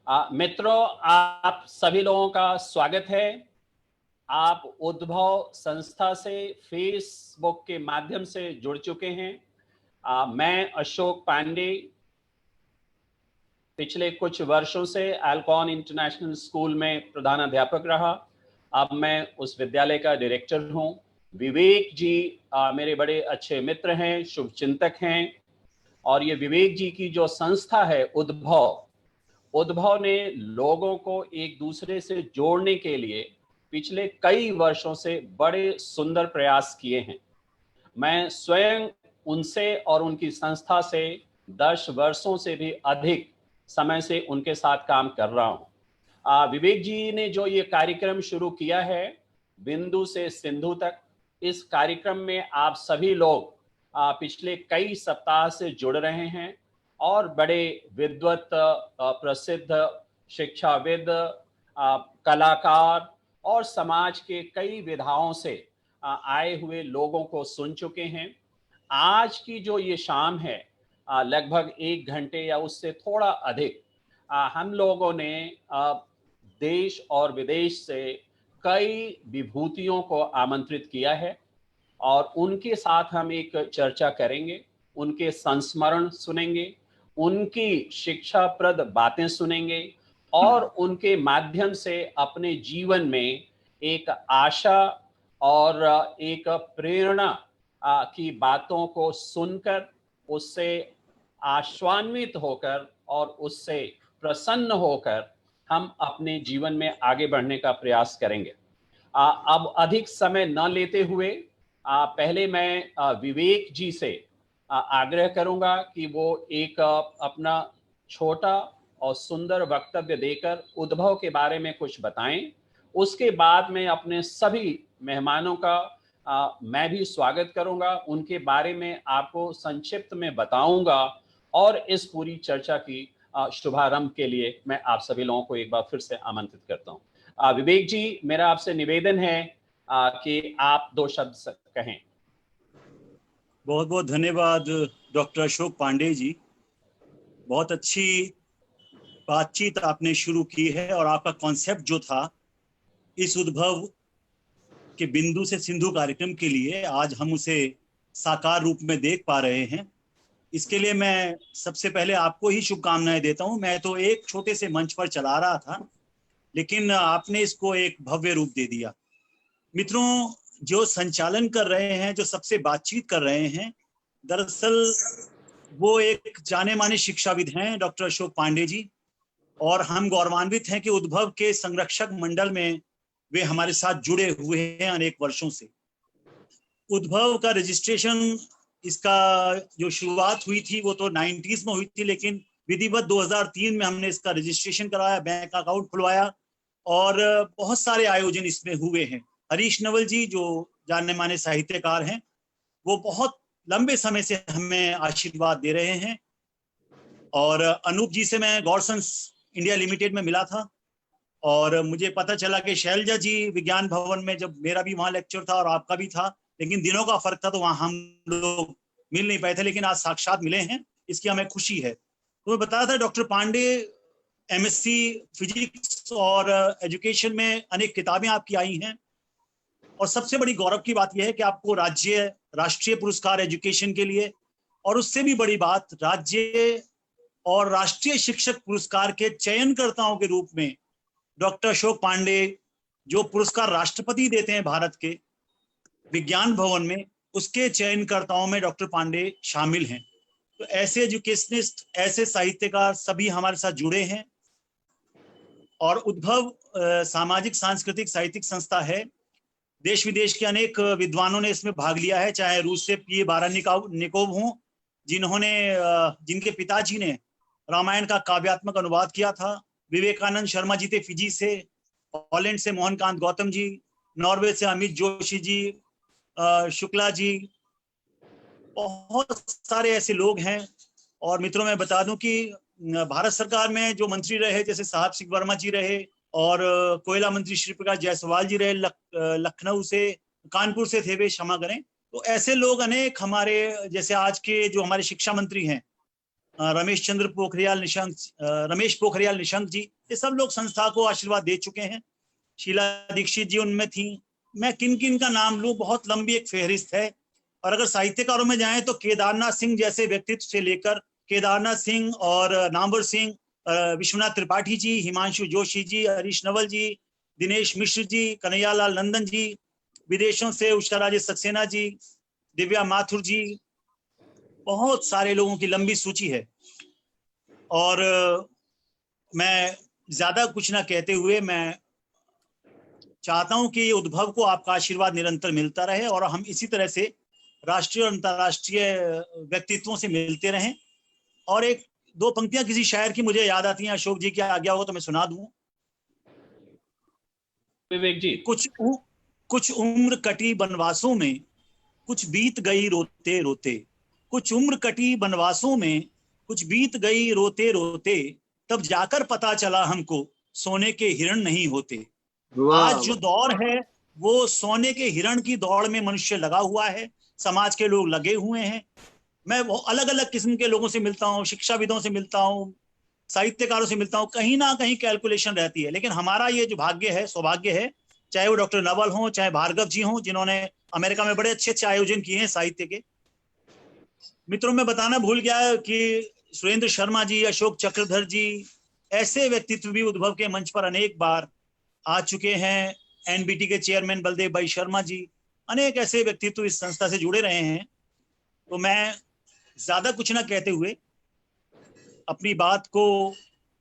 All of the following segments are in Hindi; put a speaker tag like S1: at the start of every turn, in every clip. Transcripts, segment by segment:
S1: मित्रों, आप सभी लोगों का स्वागत है। आप उद्भव संस्था से फेसबुक के माध्यम से जुड़ चुके हैं। मैं अशोक पांडे पिछले कुछ वर्षों से अल्कॉन इंटरनेशनल स्कूल में प्रधानाध्यापक रहा। अब मैं उस विद्यालय का डायरेक्टर हूं। विवेक जी मेरे बड़े अच्छे मित्र हैं, शुभचिंतक हैं। और ये विवेक जी की जो संस्था है उद्भव ने लोगों को एक दूसरे से जोड़ने के लिए पिछले कई वर्षों से बड़े सुंदर प्रयास किए हैं। मैं स्वयं उनसे और उनकी संस्था से 10 वर्षों से भी अधिक समय से उनके साथ काम कर रहा हूं। विवेक जी ने जो ये कार्यक्रम शुरू किया है, बिंदु से सिंधु तक, इस कार्यक्रम में आप सभी लोग पिछले कई सप्ताह से जुड़ रहे हैं और बड़े विद्वत, प्रसिद्ध शिक्षाविद, कलाकार और समाज के कई विधाओं से आए हुए लोगों को सुन चुके हैं। आज की जो ये शाम है, लगभग 1 घंटे या उससे थोड़ा अधिक, हम लोगों ने देश और विदेश से कई विभूतियों को आमंत्रित किया है और उनके साथ हम एक चर्चा करेंगे, उनके संस्मरण सुनेंगे, उनकी शिक्षाप्रद बातें सुनेंगे और उनके माध्यम से अपने जीवन में एक आशा और एक प्रेरणा की बातों को सुनकर उससे आश्वान्वित होकर और उससे प्रसन्न होकर हम अपने जीवन में आगे बढ़ने का प्रयास करेंगे। अब अधिक समय न लेते हुए पहले मैं विवेक जी से आग्रह करूंगा कि वो एक अपना छोटा और सुंदर वक्तव्य देकर उद्भव के बारे में कुछ बताएं। उसके बाद मैं अपने सभी मेहमानों का मैं भी स्वागत करूंगा, उनके बारे में आपको संक्षिप्त में बताऊंगा और इस पूरी चर्चा की शुभारंभ के लिए मैं आप सभी लोगों को एक बार फिर से आमंत्रित करता हूं। विवेक जी, मेरा आपसे निवेदन है कि आप 2 शब्द कहें।
S2: बहुत बहुत धन्यवाद डॉक्टर अशोक पांडे जी। बहुत अच्छी बातचीत आपने शुरू की है और आपका कॉन्सेप्ट जो था इस उद्भव के बिंदु से सिंधु कार्यक्रम के लिए, आज हम उसे साकार रूप में देख पा रहे हैं। इसके लिए मैं सबसे पहले आपको ही शुभकामनाएं देता हूं। मैं तो एक छोटे से मंच पर चला रहा था, लेकिन आपने इसको एक भव्य रूप दे दिया। मित्रों, जो संचालन कर रहे हैं, जो सबसे बातचीत कर रहे हैं, दरअसल वो एक जाने माने शिक्षाविद हैं, डॉक्टर अशोक पांडे जी। और हम गौरवान्वित हैं कि उद्भव के संरक्षक मंडल में वे हमारे साथ जुड़े हुए हैं अनेक वर्षों से। उद्भव का रजिस्ट्रेशन, इसका जो शुरुआत हुई थी वो तो 90s में हुई थी, लेकिन विधिवत 2003 में हमने इसका रजिस्ट्रेशन कराया, बैंक अकाउंट खुलवाया और बहुत सारे आयोजन इसमें हुए हैं। हरीश नवल जी, जो जाने माने साहित्यकार हैं, वो बहुत लंबे समय से हमें आशीर्वाद दे रहे हैं। और अनूप जी से मैं गॉडसंस इंडिया लिमिटेड में मिला था और मुझे पता चला कि शैलजा जी विज्ञान भवन में, जब मेरा भी वहां लेक्चर था और आपका भी था, लेकिन दिनों का फर्क था, तो वहां हम लोग मिल नहीं पाए थे, लेकिन आज साक्षात मिले हैं, इसकी हमें खुशी है। तो मैं बताया था, डॉक्टर पांडे एमएससी फिजिक्स और एजुकेशन में अनेक किताबें आपकी आई हैं और सबसे बड़ी गौरव की बात यह है कि आपको राष्ट्रीय पुरस्कार एजुकेशन के लिए, और उससे भी बड़ी बात, राज्य और राष्ट्रीय शिक्षक पुरस्कार के चयनकर्ताओं के रूप में डॉक्टर अशोक पांडे, जो पुरस्कार राष्ट्रपति देते हैं भारत के विज्ञान भवन में, उसके चयनकर्ताओं में डॉक्टर पांडे शामिल हैं। तो ऐसे एजुकेशनिस्ट, ऐसे साहित्यकार सभी हमारे साथ जुड़े हैं। और उद्भव सामाजिक सांस्कृतिक साहित्यिक संस्था है। देश विदेश के अनेक विद्वानों ने इसमें भाग लिया है, चाहे रूस से पी बारानिकोव हों, जिनके पिताजी ने रामायण का काव्यात्मक अनुवाद किया था। विवेकानंद शर्मा जी थे फिजी से, हॉलैंड से मोहनकांत गौतम जी, नॉर्वे से अमित जोशी जी, शुक्ला जी, बहुत सारे ऐसे लोग हैं। और मित्रों, मैं बता दूं कि भारत सरकार में जो मंत्री रहे, जैसे साहब सिंह वर्मा जी रहे, और कोयला मंत्री श्री प्रकाश जायसवाल जी रहे, लखनऊ से, कानपुर से थे वे, क्षमा करें। तो ऐसे लोग अनेक हमारे, जैसे आज के जो हमारे शिक्षा मंत्री हैं, रमेश पोखरियाल निशंक जी, ये सब लोग संस्था को आशीर्वाद दे चुके हैं। शीला दीक्षित जी उनमें थी। मैं किन किन का नाम लूं, बहुत लंबी एक फहरिस्त है। और अगर साहित्यकारों में जाएं तो केदारनाथ सिंह जैसे व्यक्तित्व से लेकर केदारनाथ सिंह और नामवर सिंह, विश्वनाथ त्रिपाठी जी, हिमांशु जोशी जी, हरीश नवल जी, दिनेश मिश्र जी, कन्हैयालाल नंदन जी, विदेशों से उषा राजे सक्सेना जी, दिव्या माथुर जी, बहुत सारे लोगों की लंबी सूची है। और मैं ज्यादा कुछ ना कहते हुए मैं चाहता हूं कि उद्भव को आपका आशीर्वाद निरंतर मिलता रहे और हम इसी तरह से राष्ट्रीय और अंतर्राष्ट्रीय व्यक्तित्वों से मिलते रहें। और एक दो पंक्तियां किसी शायर की मुझे याद आती हैं, अशोक जी की आज्ञा हो तो मैं सुना दूं।
S1: विवेक जी।
S2: कुछ उम्र कटी बनवासों में, कुछ बीत गई रोते रोते। कुछ उम्र कटी बनवासों में, कुछ बीत गई रोते रोते। तब जाकर पता चला हमको सोने के हिरण नहीं होते। आज जो दौर है वो सोने के हिरण की दौड़ में मनुष्य लगा हुआ है, समाज के लोग लगे हुए हैं। मैं अलग अलग किस्म के लोगों से मिलता हूँ, शिक्षाविदों से मिलता हूँ, साहित्यकारों से मिलता हूँ, कहीं ना कहीं कैलकुलेशन रहती है। लेकिन हमारा ये जो भाग्य है, सौभाग्य है, चाहे वो डॉक्टर नवल हो, चाहे भार्गव जी हो, जिन्होंने अमेरिका में बड़े अच्छे अच्छे आयोजन किए हैं साहित्य के। मित्रों में बताना भूल गया कि सुरेंद्र शर्मा जी, अशोक चक्रधर जी, ऐसे व्यक्तित्व भी उद्भव के मंच पर अनेक बार आ चुके हैं। एनबीटी के चेयरमैन बलदेव भाई शर्मा जी, अनेक ऐसे व्यक्तित्व इस संस्था से जुड़े रहे हैं। तो मैं ज्यादा कुछ ना कहते हुए अपनी बात को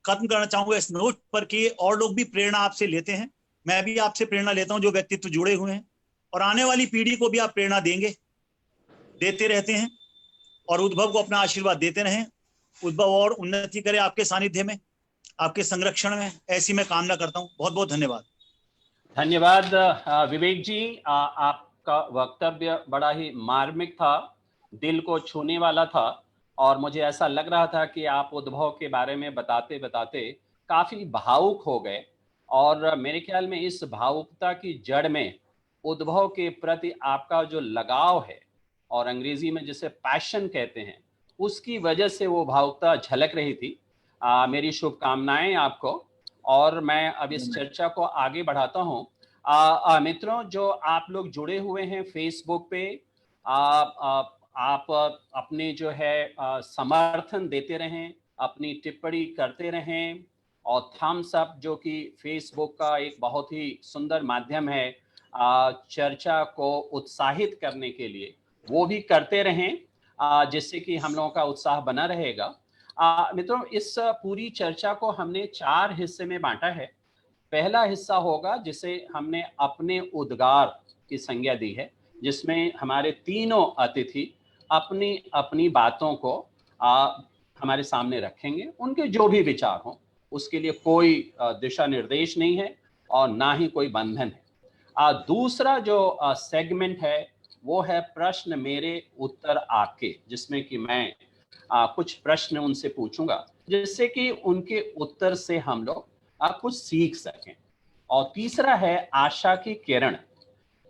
S2: खत्म करना चाहूंगा इस नोट पर कि और लोग भी प्रेरणा आपसे लेते हैं, मैं भी आपसे प्रेरणा लेता हूं, जो व्यक्तित्व जुड़े हुए हैं। और आने वाली पीढ़ी को भी आप प्रेरणा देंगे, देते रहते हैं और उद्भव को अपना आशीर्वाद देते रहें। उद्भव और उन्नति करे आपके सानिध्य में, आपके संरक्षण में, ऐसी मैं कामना करता हूं। बहुत बहुत धन्यवाद।
S1: धन्यवाद विवेक जी। आपका वक्तव्य बड़ा ही मार्मिक था, दिल को छूने वाला था और मुझे ऐसा लग रहा था कि आप उद्भव के बारे में बताते बताते काफी भावुक हो गए। और मेरे ख्याल में इस भावुकता की जड़ में उद्भव के प्रति आपका जो लगाव है, और अंग्रेजी में जिसे पैशन कहते हैं, उसकी वजह से वो भावुकता झलक रही थी। मेरी शुभकामनाएं आपको। और मैं अब इस चर्चा को आगे बढ़ाता हूं। मित्रों, जो आप लोग जुड़े हुए हैं फेसबुक पे, आप अपने जो है समर्थन देते रहें, अपनी टिप्पणी करते रहें, और थम्स अप, जो कि फेसबुक का एक बहुत ही सुंदर माध्यम है चर्चा को उत्साहित करने के लिए, वो भी करते रहें, जिससे कि हम लोगों का उत्साह बना रहेगा। मित्रों, इस पूरी चर्चा को हमने 4 हिस्से में बांटा है। पहला हिस्सा होगा जिसे हमने अपने उद्गार की संज्ञा दी है, जिसमें हमारे तीनों अतिथि अपनी अपनी बातों को हमारे सामने रखेंगे। उनके जो भी विचार हों, उसके लिए कोई दिशा निर्देश नहीं है और ना ही कोई बंधन है। दूसरा जो सेगमेंट है वो है प्रश्न मेरे उत्तर आपके, जिसमें कि मैं कुछ प्रश्न उनसे पूछूंगा, जिससे कि उनके उत्तर से हम लोग कुछ सीख सकें। और तीसरा है आशा की किरण,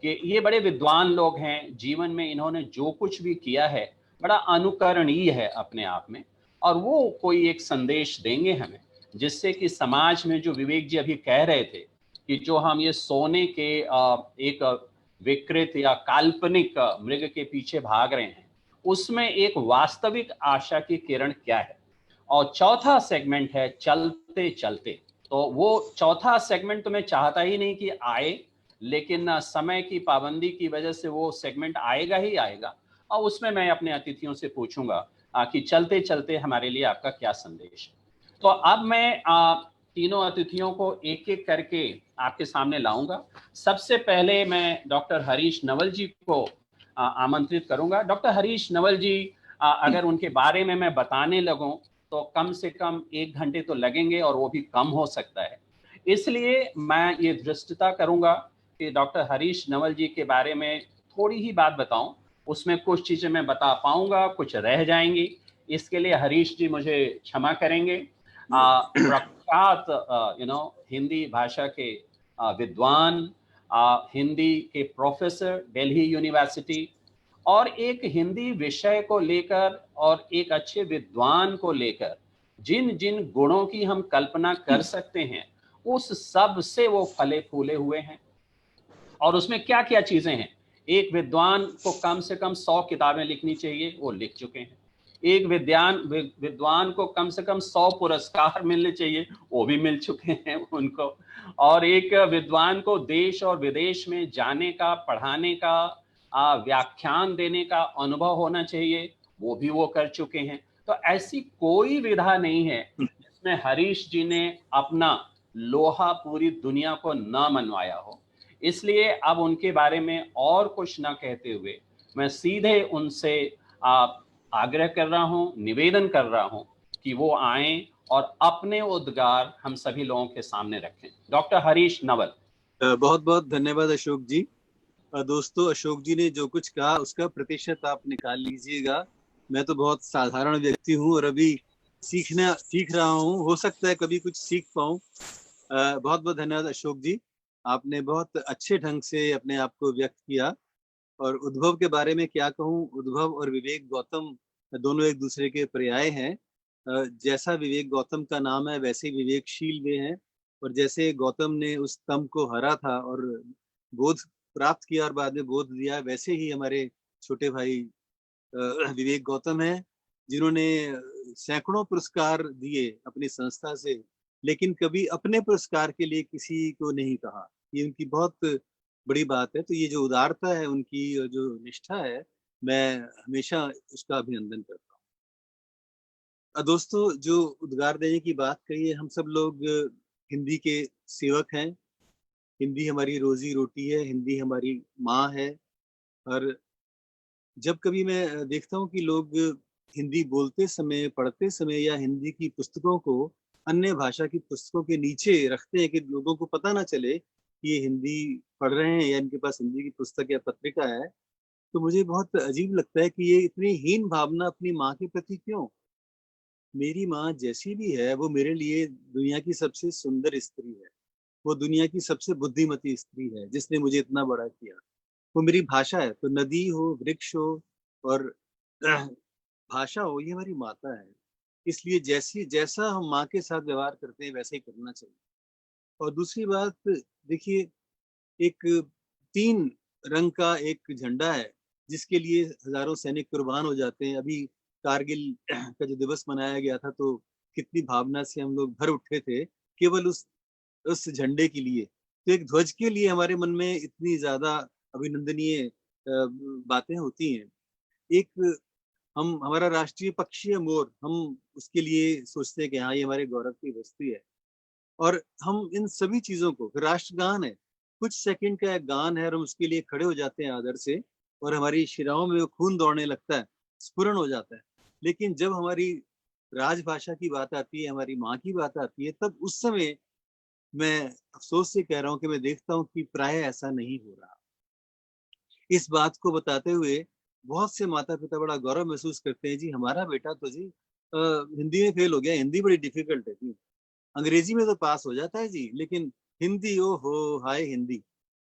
S1: कि ये बड़े विद्वान लोग हैं, जीवन में इन्होंने जो कुछ भी किया है बड़ा अनुकरणीय है अपने आप में, और वो कोई एक संदेश देंगे हमें, जिससे कि समाज में, जो विवेक जी अभी कह रहे थे कि जो हम ये सोने के एक विकृत या काल्पनिक मृग के पीछे भाग रहे हैं, उसमें एक वास्तविक आशा की किरण क्या है। और चौथा सेगमेंट है चलते चलते। तो वो चौथा सेगमेंट तो मैं चाहता ही नहीं कि आए, लेकिन समय की पाबंदी की वजह से वो सेगमेंट आएगा ही आएगा। और उसमें मैं अपने अतिथियों से पूछूंगा कि चलते चलते हमारे लिए आपका क्या संदेश है। तो अब मैं तीनों अतिथियों को एक एक करके आपके सामने लाऊंगा। सबसे पहले मैं डॉक्टर हरीश नवल जी को आमंत्रित करूंगा। डॉक्टर हरीश नवल जी, अगर उनके बारे में मैं बताने लगूं तो कम से कम 1 घंटे तो लगेंगे, और वो भी कम हो सकता है। इसलिए मैं ये धृष्टता करूंगा कि डॉक्टर हरीश नवल जी के बारे में थोड़ी ही बात बताऊं। उसमें कुछ चीजें मैं बता पाऊंगा, कुछ रह जाएंगी। इसके लिए हरीश जी मुझे क्षमा करेंगे। प्रख्यात हिंदी भाषा के विद्वान, हिंदी के प्रोफेसर दिल्ली यूनिवर्सिटी, और एक हिंदी विषय को लेकर और एक अच्छे विद्वान को लेकर जिन जिन गुणों की हम कल्पना कर सकते हैं, उस सब से वो फले फूले हुए हैं। और उसमें क्या क्या चीजें हैं? एक विद्वान को कम से कम 100 किताबें लिखनी चाहिए, वो लिख चुके हैं। एक विद्वान को कम से कम 100 पुरस्कार मिलने चाहिए, वो भी मिल चुके हैं उनको। और एक विद्वान को देश और विदेश में जाने का, पढ़ाने का, व्याख्यान देने का अनुभव होना चाहिए, वो भी वो कर चुके हैं। तो ऐसी कोई विधा नहीं है जिसमें हरीश जी ने अपना लोहा पूरी दुनिया को न मनवाया हो। इसलिए अब उनके बारे में और कुछ ना कहते हुए मैं सीधे उनसे आग्रह कर रहा हूं, निवेदन कर रहा हूं कि वो आएं और अपने उद्गार हम सभी लोगों के सामने रखें। डॉक्टर हरीश नवल।
S3: बहुत बहुत धन्यवाद अशोक जी। दोस्तों, अशोक जी ने जो कुछ कहा उसका प्रतिशत आप निकाल लीजिएगा। मैं तो बहुत साधारण व्यक्ति हूँ और अभी सीख रहा हूँ, हो सकता है कभी कुछ सीख पाऊँ। बहुत बहुत धन्यवाद अशोक जी, आपने बहुत अच्छे ढंग से अपने आप को व्यक्त किया। और उद्भव के बारे में क्या कहूँ, उद्भव और विवेक गौतम दोनों एक दूसरे के पर्याय हैं। जैसा विवेक गौतम का नाम है वैसे ही विवेकशील वे हैं। और जैसे गौतम ने उस तम को हरा था और बोध प्राप्त किया और बाद में बोध दिया, वैसे ही हमारे छोटे भाई विवेक गौतम हैं, जिन्होंने सैकड़ों पुरस्कार दिए अपनी संस्था से, लेकिन कभी अपने पुरस्कार के लिए किसी को नहीं कहा। ये उनकी बहुत बड़ी बात है। तो ये जो उदारता है उनकी और जो निष्ठा है, मैं हमेशा उसका अभिनंदन करता हूँ। दोस्तों, जो उद्गार देने की बात कही है, हम सब लोग हिंदी के सेवक हैं। हिंदी हमारी रोजी रोटी है, हिंदी हमारी माँ है। और जब कभी मैं देखता हूँ कि लोग हिंदी बोलते समय, पढ़ते समय या हिंदी की पुस्तकों को अन्य भाषा की पुस्तकों के नीचे रखते हैं कि लोगों को पता ना चले कि ये हिंदी पढ़ रहे हैं या इनके पास हिंदी की पुस्तक या पत्रिका है, तो मुझे बहुत अजीब लगता है कि ये इतनी हीन भावना अपनी माँ के प्रति क्यों। मेरी माँ जैसी भी है वो मेरे लिए दुनिया की सबसे सुंदर स्त्री है। वो दुनिया की सबसे बुद्धिमती स्त्री है जिसने मुझे इतना बड़ा किया। वो मेरी भाषा है, तो नदी हो, वृक्ष हो और भाषा हो, ये हमारी माता है। इसलिए जैसा हम माँ के साथ व्यवहार करते हैं वैसे ही करना चाहिए। और दूसरी बात, देखिए, एक 3 रंग का एक झंडा है जिसके लिए हजारों सैनिक कुर्बान हो जाते हैं। अभी कारगिल का जो दिवस मनाया गया था, तो कितनी भावना से हम लोग भर उठे थे केवल उस झंडे के लिए। तो एक ध्वज के लिए हमारे मन में इतनी ज्यादा अभिनंदनीय बातें होती हैं। एक हम हमारा राष्ट्रीय पक्षी है मोर, हम उसके लिए सोचते हैं कि हाँ, ये हमारे गौरव की वस्तु है। और हम इन सभी चीजों को, राष्ट्रगान है, कुछ सेकंड का एक गान है और हम उसके लिए खड़े हो जाते हैं आदर से, और हमारी शिराओं में वो खून दौड़ने लगता है, स्फुरण हो जाता है। लेकिन जब हमारी राजभाषा की बात आती है, हमारी माँ की बात आती है, तब उस समय मैं अफसोस से कह रहा हूँ कि मैं देखता हूँ कि प्राय ऐसा नहीं हो रहा। इस बात को बताते हुए बहुत से माता पिता बड़ा गौरव महसूस करते हैं, जी हमारा बेटा तो जी हिंदी में फेल हो गया, हिंदी बड़ी डिफिकल्ट है जी, अंग्रेजी में तो पास हो जाता है जी, लेकिन हिंदी, ओ हो हाय हिंदी।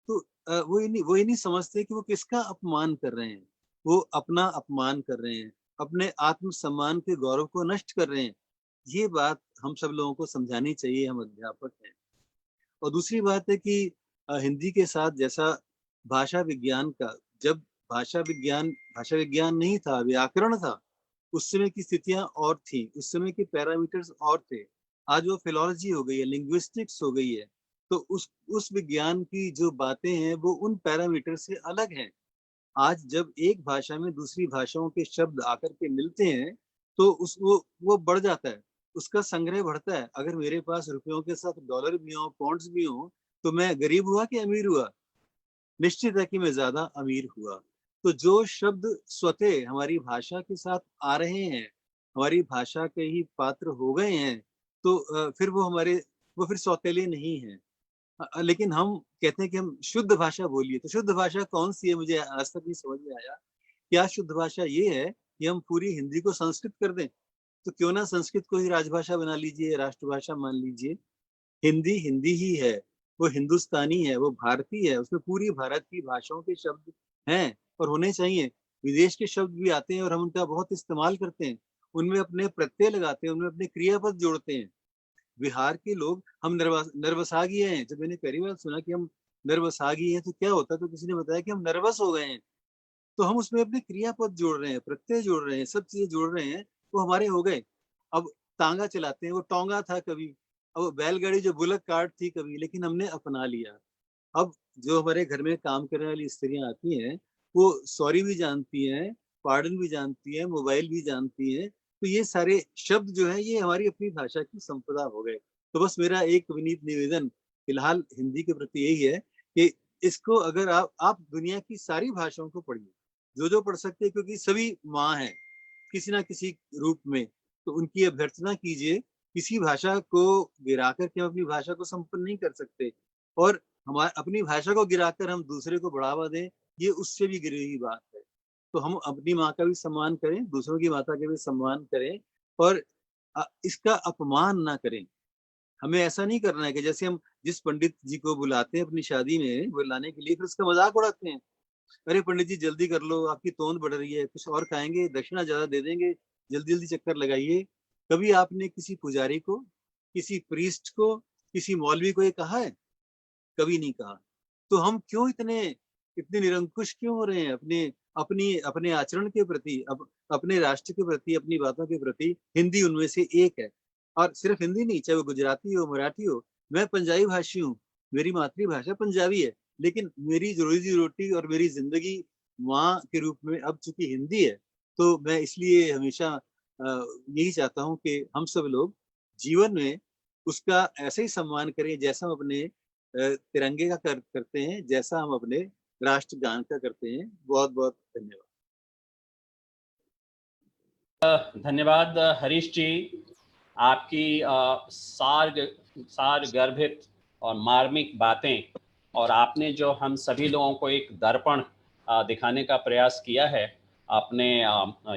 S3: तो वो ये नहीं समझते कि वो किसका अपमान कर रहे हैं। वो अपना अपमान कर रहे हैं, अपने आत्मसम्मान के गौरव को नष्ट कर रहे हैं। ये बात हम सब लोगों को समझानी चाहिए, हम अध्यापक हैं। और दूसरी बात है कि हिंदी के साथ जैसा भाषा विज्ञान का, जब भाषा विज्ञान नहीं था, व्याकरण था, उस समय की स्थितियां और थी, उस समय के पैरामीटर्स और थे। आज वो फिलॉलजी हो गई है, लिंग्विस्टिक्स हो गई है। तो उस विज्ञान की जो बातें हैं वो उन पैरामीटर से अलग हैं। आज जब एक भाषा में दूसरी भाषाओं के शब्द आकर के मिलते हैं, तो वो बढ़ जाता है, उसका संग्रह बढ़ता है। अगर मेरे पास रुपयों के साथ डॉलर भी हो, पॉन्ड्स भी हो, तो मैं गरीब हुआ कि अमीर हुआ? निश्चित है कि मैं ज्यादा अमीर हुआ। तो जो शब्द स्वतः हमारी भाषा के साथ आ रहे हैं, हमारी भाषा के ही पात्र हो गए हैं, तो फिर वो फिर सौतेले नहीं है। लेकिन हम कहते हैं कि हम शुद्ध भाषा बोलिए, तो शुद्ध भाषा कौन सी है, मुझे आज तक नहीं समझ में आया। क्या शुद्ध भाषा ये है कि हम पूरी हिंदी को संस्कृत कर दें? तो क्यों ना संस्कृत को ही राजभाषा बना लीजिए, राष्ट्रभाषा मान लीजिए। हिंदी हिंदी ही है, वो हिंदुस्तानी है, वो भारतीय है, उसमें पूरी भारत की भाषाओं के शब्द हैं और होने चाहिए। विदेश के शब्द भी आते हैं और हम उनका बहुत इस्तेमाल करते हैं, उनमें अपने प्रत्यय लगाते हैं, उनमें अपने क्रियापद जोड़ते हैं। बिहार के लोग हम नर्वसागी हैं। जब मैंने पहली बार सुना कि हम नर्वसागी हैं तो क्या होता है, तो किसी ने बताया कि हम नर्वस हो गए हैं, तो हम उसमें अपने क्रियापद जोड़ रहे हैं, प्रत्यय जोड़ रहे हैं, सब चीजें जोड़ रहे हैं, वो हमारे हो गए। अब तांगा चलाते हैं, वो टोंगा था कभी, अब बैलगाड़ी जो बुलक कार्ट थी कभी, लेकिन हमने अपना लिया। अब जो हमारे घर में काम करने वाली स्त्रियां आती हैं, वो सॉरी भी जानती हैं, पार्डन भी जानती हैं, मोबाइल भी जानती हैं। तो ये सारे शब्द जो हैं, ये हमारी अपनी भाषा की संपदा हो गए। तो बस मेरा एक विनीत निवेदन फिलहाल हिंदी के प्रति यही है कि इसको अगर आप दुनिया की सारी भाषाओं को पढ़िए, जो पढ़ सकते हैं, क्योंकि सभी माँ हैं किसी ना किसी रूप में, तो उनकी अभ्यर्थना कीजिए। किसी भाषा को गिरा कर के हम अपनी भाषा को संपन्न नहीं कर सकते, और हमारे अपनी भाषा को गिराकर हम दूसरे को बढ़ावा दें, ये उससे भी गिरी हुई बात है। तो हम अपनी माँ का भी सम्मान करें, दूसरों की माता का भी सम्मान करें, और इसका अपमान ना करें। हमें ऐसा नहीं करना है कि जैसे हम जिस पंडित जी को बुलाते हैं अपनी शादी में बुलाने के लिए, फिर उसका मजाक उड़ाते हैं। अरे पंडित जी जल्दी कर लो, आपकी तोंद बढ़ रही है, कुछ और खाएंगे, दक्षिणा ज्यादा दे देंगे, जल्दी जल्दी चक्कर लगाइए। कभी आपने किसी पुजारी को, किसी प्रीस्ट को, किसी मौलवी को ये कहा है? कभी नहीं कहा। तो हम क्यों इतने इतने निरंकुश क्यों हो रहे हैं अपने अपनी अपने आचरण के प्रति, अपने राष्ट्र के प्रति, अपनी बातों के प्रति? हिंदी उनमें से एक है, और सिर्फ हिंदी नहीं, चाहे वो गुजराती हो, मराठी हो। मैं पंजाबी भाषी हूँ, मेरी मातृभाषा पंजाबी है, लेकिन मेरी जो रोजी रोटी और मेरी जिंदगी माँ के रूप में अब चूंकि हिंदी है, तो मैं इसलिए हमेशा यही चाहता हूँ कि हम सब लोग जीवन में उसका ऐसे ही सम्मान करें जैसा हम अपने तिरंगे का करते हैं, जैसा हम अपने राष्ट्रगान का करते हैं। बहुत बहुत धन्यवाद।
S1: धन्यवाद हरीश जी, आपकी सार गर्भित और मार्मिक बातें, और आपने जो हम सभी लोगों को एक दर्पण दिखाने का प्रयास किया है अपने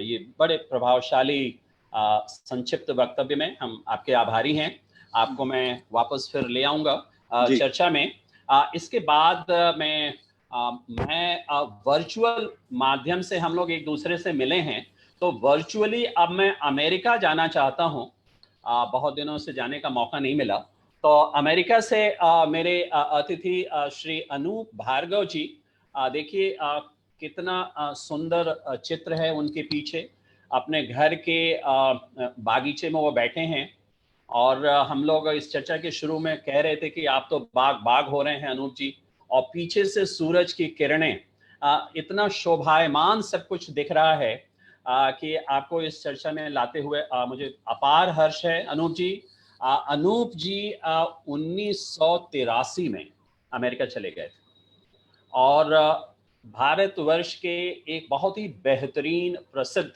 S1: ये बड़े प्रभावशाली संक्षिप्त वक्तव्य में, हम आपके आभारी हैं। आपको मैं वापस फिर ले आऊँगा चर्चा में। इसके बाद मैं वर्चुअल माध्यम से हम लोग एक दूसरे से मिले हैं, तो वर्चुअली अब मैं अमेरिका जाना चाहता हूं। बहुत दिनों से जाने का मौका नहीं मिला। तो अमेरिका से मेरे अतिथि श्री अनूप भार्गव जी, देखिए कितना सुंदर चित्र है उनके पीछे। अपने घर के बागीचे में वो बैठे हैं, और हम लोग इस चर्चा के शुरू में कह रहे थे कि आप तो बाग हो रहे हैं अनूप जी, और पीछे से सूरज की किरणें, इतना शोभायमान सब कुछ दिख रहा है कि आपको इस चर्चा में लाते हुए मुझे अपार हर्ष है। अनूप जी 1983 में अमेरिका चले गए थे, और भारतवर्ष के एक बहुत ही बेहतरीन प्रसिद्ध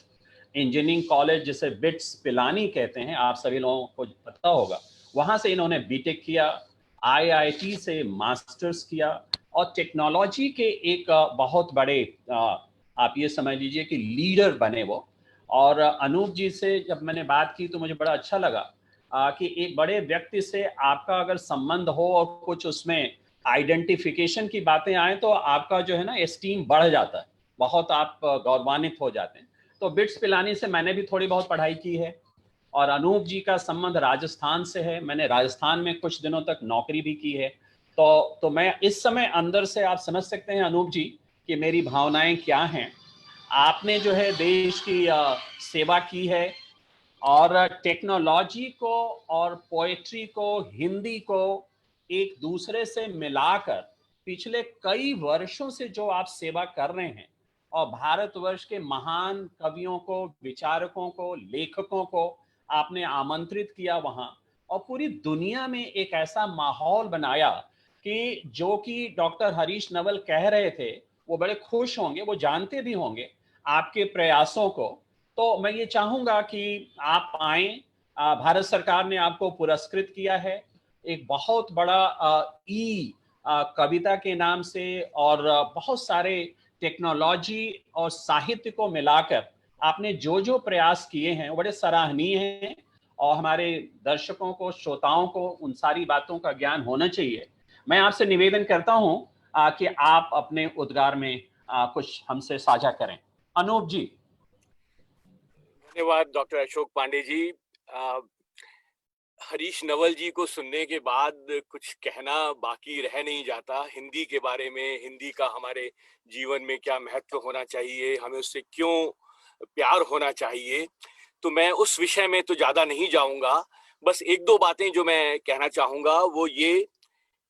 S1: इंजीनियरिंग कॉलेज जिसे बिट्स पिलानी कहते हैं, आप सभी लोगों को पता होगा, वहां से इन्होंने बीटेक किया, आईआईटी से मास्टर्स किया, और टेक्नोलॉजी के एक बहुत बड़े आप ये समझ लीजिए कि लीडर बने वो। और अनूप जी से जब मैंने बात की तो मुझे बड़ा अच्छा लगा कि एक बड़े व्यक्ति से आपका अगर संबंध हो और कुछ उसमें आइडेंटिफिकेशन की बातें आए तो आपका जो है ना एस्टीम बढ़ जाता है, बहुत आप गौरवान्वित हो जाते हैं। तो बिट्स पिलानी से मैंने भी थोड़ी बहुत पढ़ाई की है, और अनूप जी का संबंध राजस्थान से है, मैंने राजस्थान में कुछ दिनों तक नौकरी भी की है। तो मैं इस समय अंदर से आप समझ सकते हैं अनूप जी कि मेरी भावनाएं क्या हैं। आपने जो है देश की सेवा की है, और टेक्नोलॉजी को और पोएट्री को, हिंदी को एक दूसरे से मिलाकर पिछले कई वर्षों से जो आप सेवा कर रहे हैं, और भारतवर्ष के महान कवियों को, विचारकों को, लेखकों को आपने आमंत्रित किया वहां, और पूरी दुनिया में एक ऐसा माहौल बनाया कि जो कि डॉक्टर हरीश नवल कह रहे थे, वो बड़े खुश होंगे, वो जानते भी होंगे आपके प्रयासों को। तो मैं ये चाहूंगा कि आप आए। भारत सरकार ने आपको पुरस्कृत किया है एक बहुत बड़ा ई कविता के नाम से, और बहुत सारे टेक्नोलॉजी और साहित्य को मिलाकर आपने जो जो प्रयास किए हैं वो बड़े सराहनीय हैं, और हमारे दर्शकों को, श्रोताओं को उन सारी बातों का ज्ञान होना चाहिए। मैं आपसे निवेदन करता हूं कि आप अपने उद्गार में कुछ हमसे साझा करें। अनूप जी।
S4: धन्यवाद डॉक्टर अशोक पांडे जी। हरीश नवल जी को सुनने के बाद कुछ कहना बाकी रह नहीं जाता हिंदी के बारे में। हिंदी का हमारे जीवन में क्या महत्व होना चाहिए, हमें उससे क्यों प्यार होना चाहिए, तो मैं उस विषय में तो ज्यादा नहीं जाऊंगा। बस एक दो बातें जो मैं कहना चाहूंगा वो ये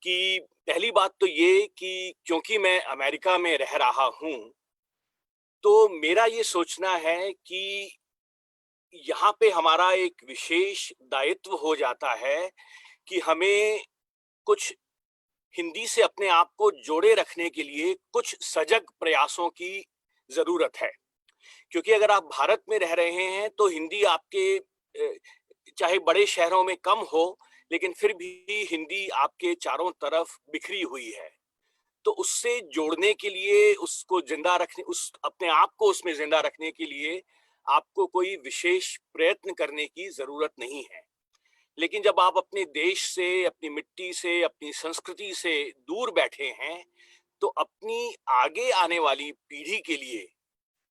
S4: कि पहली बात तो ये कि क्योंकि मैं अमेरिका में रह रहा हूं, तो मेरा ये सोचना है कि यहाँ पे हमारा एक विशेष दायित्व हो जाता है कि हमें कुछ हिंदी से अपने आप को जोड़े रखने के लिए कुछ सजग प्रयासों की जरूरत है। क्योंकि अगर आप भारत में रह रहे हैं तो हिंदी आपके चाहे बड़े शहरों में कम हो, लेकिन फिर भी हिंदी आपके चारों तरफ बिखरी हुई है। तो उससे जोड़ने के लिए, उसको जिंदा रखने, उस अपने आप को उसमें जिंदा रखने के लिए आपको कोई विशेष प्रयत्न करने की जरूरत नहीं है। लेकिन जब आप अपने देश से, अपनी मिट्टी से, अपनी संस्कृति से दूर बैठे हैं, तो अपनी आगे आने वाली पीढ़ी के लिए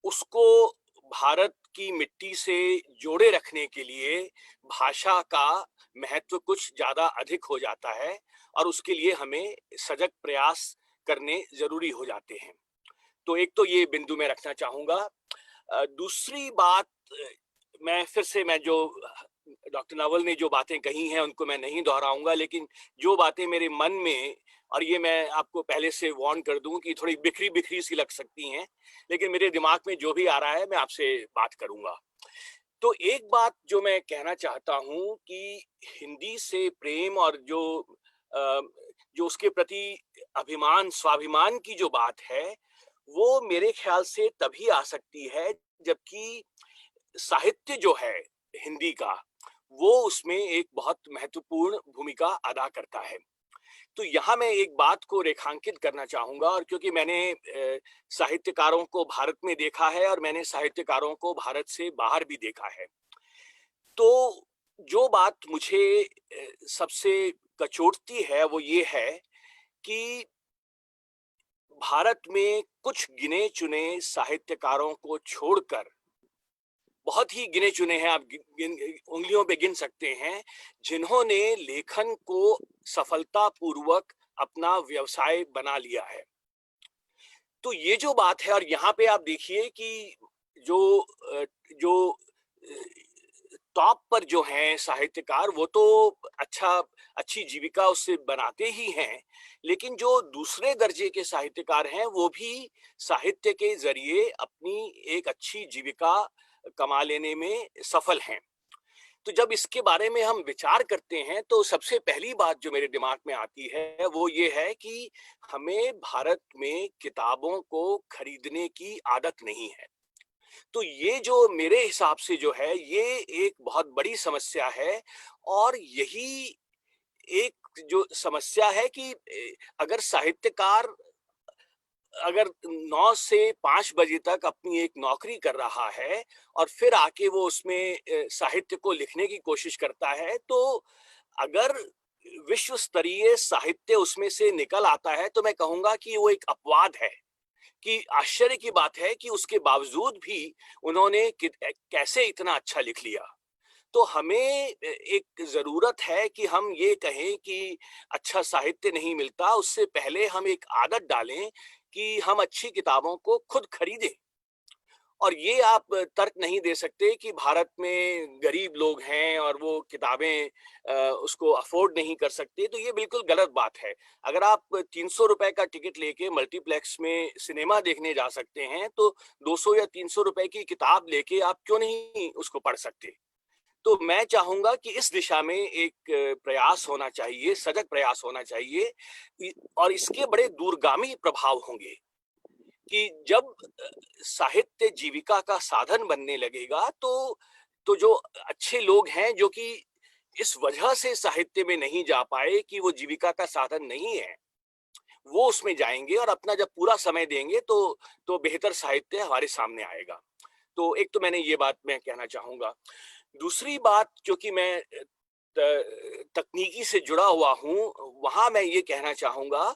S4: उसको भारत की मिट्टी से जोड़े रखने के लिए भाषा का महत्व कुछ ज्यादा अधिक हो जाता है और उसके लिए हमें सजग प्रयास करने जरूरी हो जाते हैं। तो एक तो ये बिंदु मैं रखना चाहूंगा। दूसरी बात, मैं जो डॉक्टर नवल ने जो बातें कही हैं उनको मैं नहीं दोहराऊंगा, लेकिन जो बातें मेरे मन में, और ये मैं आपको पहले से वार्न कर दूं कि थोड़ी बिखरी बिखरी सी लग सकती हैं, लेकिन मेरे दिमाग में जो भी आ रहा है मैं आपसे बात करूंगा। तो एक बात जो मैं कहना चाहता हूं कि हिंदी से प्रेम और जो उसके प्रति अभिमान, स्वाभिमान की जो बात है, वो मेरे ख्याल से तभी आ सकती है जबकि साहित्य जो है हिंदी का, वो उसमें एक बहुत महत्वपूर्ण भूमिका अदा करता है। तो यहाँ मैं एक बात को रेखांकित करना चाहूंगा, और क्योंकि मैंने साहित्यकारों को भारत में देखा है और मैंने साहित्यकारों को भारत से बाहर भी देखा है, तो जो बात मुझे सबसे कचोटती है वो ये है कि भारत में कुछ गिने चुने साहित्यकारों को छोड़कर, बहुत ही गिने चुने हैं, आप उंगलियों पे गिन सकते हैं, जिन्होंने लेखन को सफलतापूर्वक अपना व्यवसाय बना लिया है। तो ये जो बात है, और यहाँ पे आप देखिए कि जो जो टॉप पर जो हैं साहित्यकार, वो तो अच्छी जीविका उससे बनाते ही हैं, लेकिन जो दूसरे दर्जे के साहित्यकार हैं वो भी साहित्य के जरिए अपनी एक अच्छी जीविका कमा लेने में सफल हैं। तो जब इसके बारे में हम विचार करते हैं तो सबसे पहली बात जो मेरे दिमाग में आती है वो ये है कि हमें भारत में किताबों को खरीदने की आदत नहीं है। तो ये जो मेरे हिसाब से जो है, ये एक बहुत बड़ी समस्या है। और यही एक जो समस्या है कि अगर साहित्यकार अगर 9 से 5 बजे तक अपनी एक नौकरी कर रहा है और फिर आके वो उसमें साहित्य को लिखने की कोशिश करता है, तो अगर विश्व स्तरीय साहित्य उसमें से निकल आता है तो मैं कहूंगा कि वो एक अपवाद है। कि आश्चर्य की बात है कि उसके बावजूद भी उन्होंने कैसे इतना अच्छा लिख लिया। तो हमें एक जरूरत है कि हम ये कहें कि अच्छा साहित्य नहीं मिलता, उससे पहले हम एक आदत डालें कि हम अच्छी किताबों को खुद खरीदें। और ये आप तर्क नहीं दे सकते कि भारत में गरीब लोग हैं और वो किताबें उसको अफोर्ड नहीं कर सकते, तो ये बिल्कुल गलत बात है। अगर आप 300 रुपए का टिकट लेके मल्टीप्लेक्स में सिनेमा देखने जा सकते हैं, तो 200 या 300 रुपए की किताब लेके आप क्यों नहीं उसको पढ़ सकते। तो मैं चाहूंगा कि इस दिशा में एक प्रयास होना चाहिए, सजग प्रयास होना चाहिए, और इसके बड़े दूरगामी प्रभाव होंगे कि जब साहित्य जीविका का साधन बनने लगेगा, तो जो अच्छे लोग हैं जो कि इस वजह से साहित्य में नहीं जा पाए कि वो जीविका का साधन नहीं है, वो उसमें जाएंगे और अपना जब पूरा समय देंगे तो बेहतर साहित्य हमारे सामने आएगा। तो एक तो मैंने ये बात मैं कहना चाहूंगा। दूसरी बात, क्योंकि मैं तकनीकी से जुड़ा हुआ हूं, वहां मैं ये कहना चाहूंगा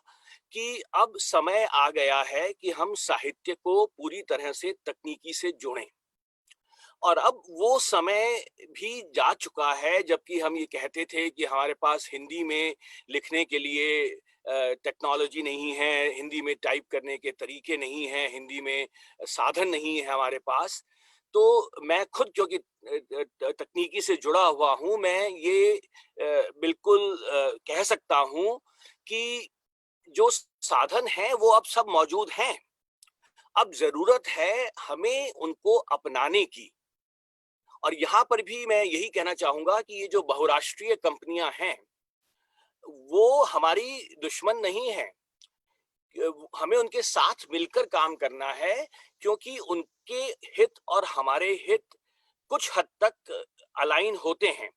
S4: कि अब समय आ गया है कि हम साहित्य को पूरी तरह से तकनीकी से जोड़ें। और अब वो समय भी जा चुका है जबकि हम ये कहते थे कि हमारे पास हिंदी में लिखने के लिए टेक्नोलॉजी नहीं है, हिंदी में टाइप करने के तरीके नहीं हैं, हिंदी में साधन नहीं है हमारे पास। तो मैं खुद क्योंकि तकनीकी से जुड़ा हुआ हूँ, मैं ये बिल्कुल कह सकता हूँ कि जो साधन हैं वो अब सब मौजूद हैं। अब ज़रूरत है हमें उनको अपनाने की। और यहाँ पर भी मैं यही कहना चाहूँगा कि ये जो बहुराष्ट्रीय कंपनियाँ हैं, वो हमारी दुश्मन नहीं हैं। हमें उनके साथ मिलकर काम करना है क्योंकि उनके हित और हमारे हित कुछ हद तक अलाइन होते हैं।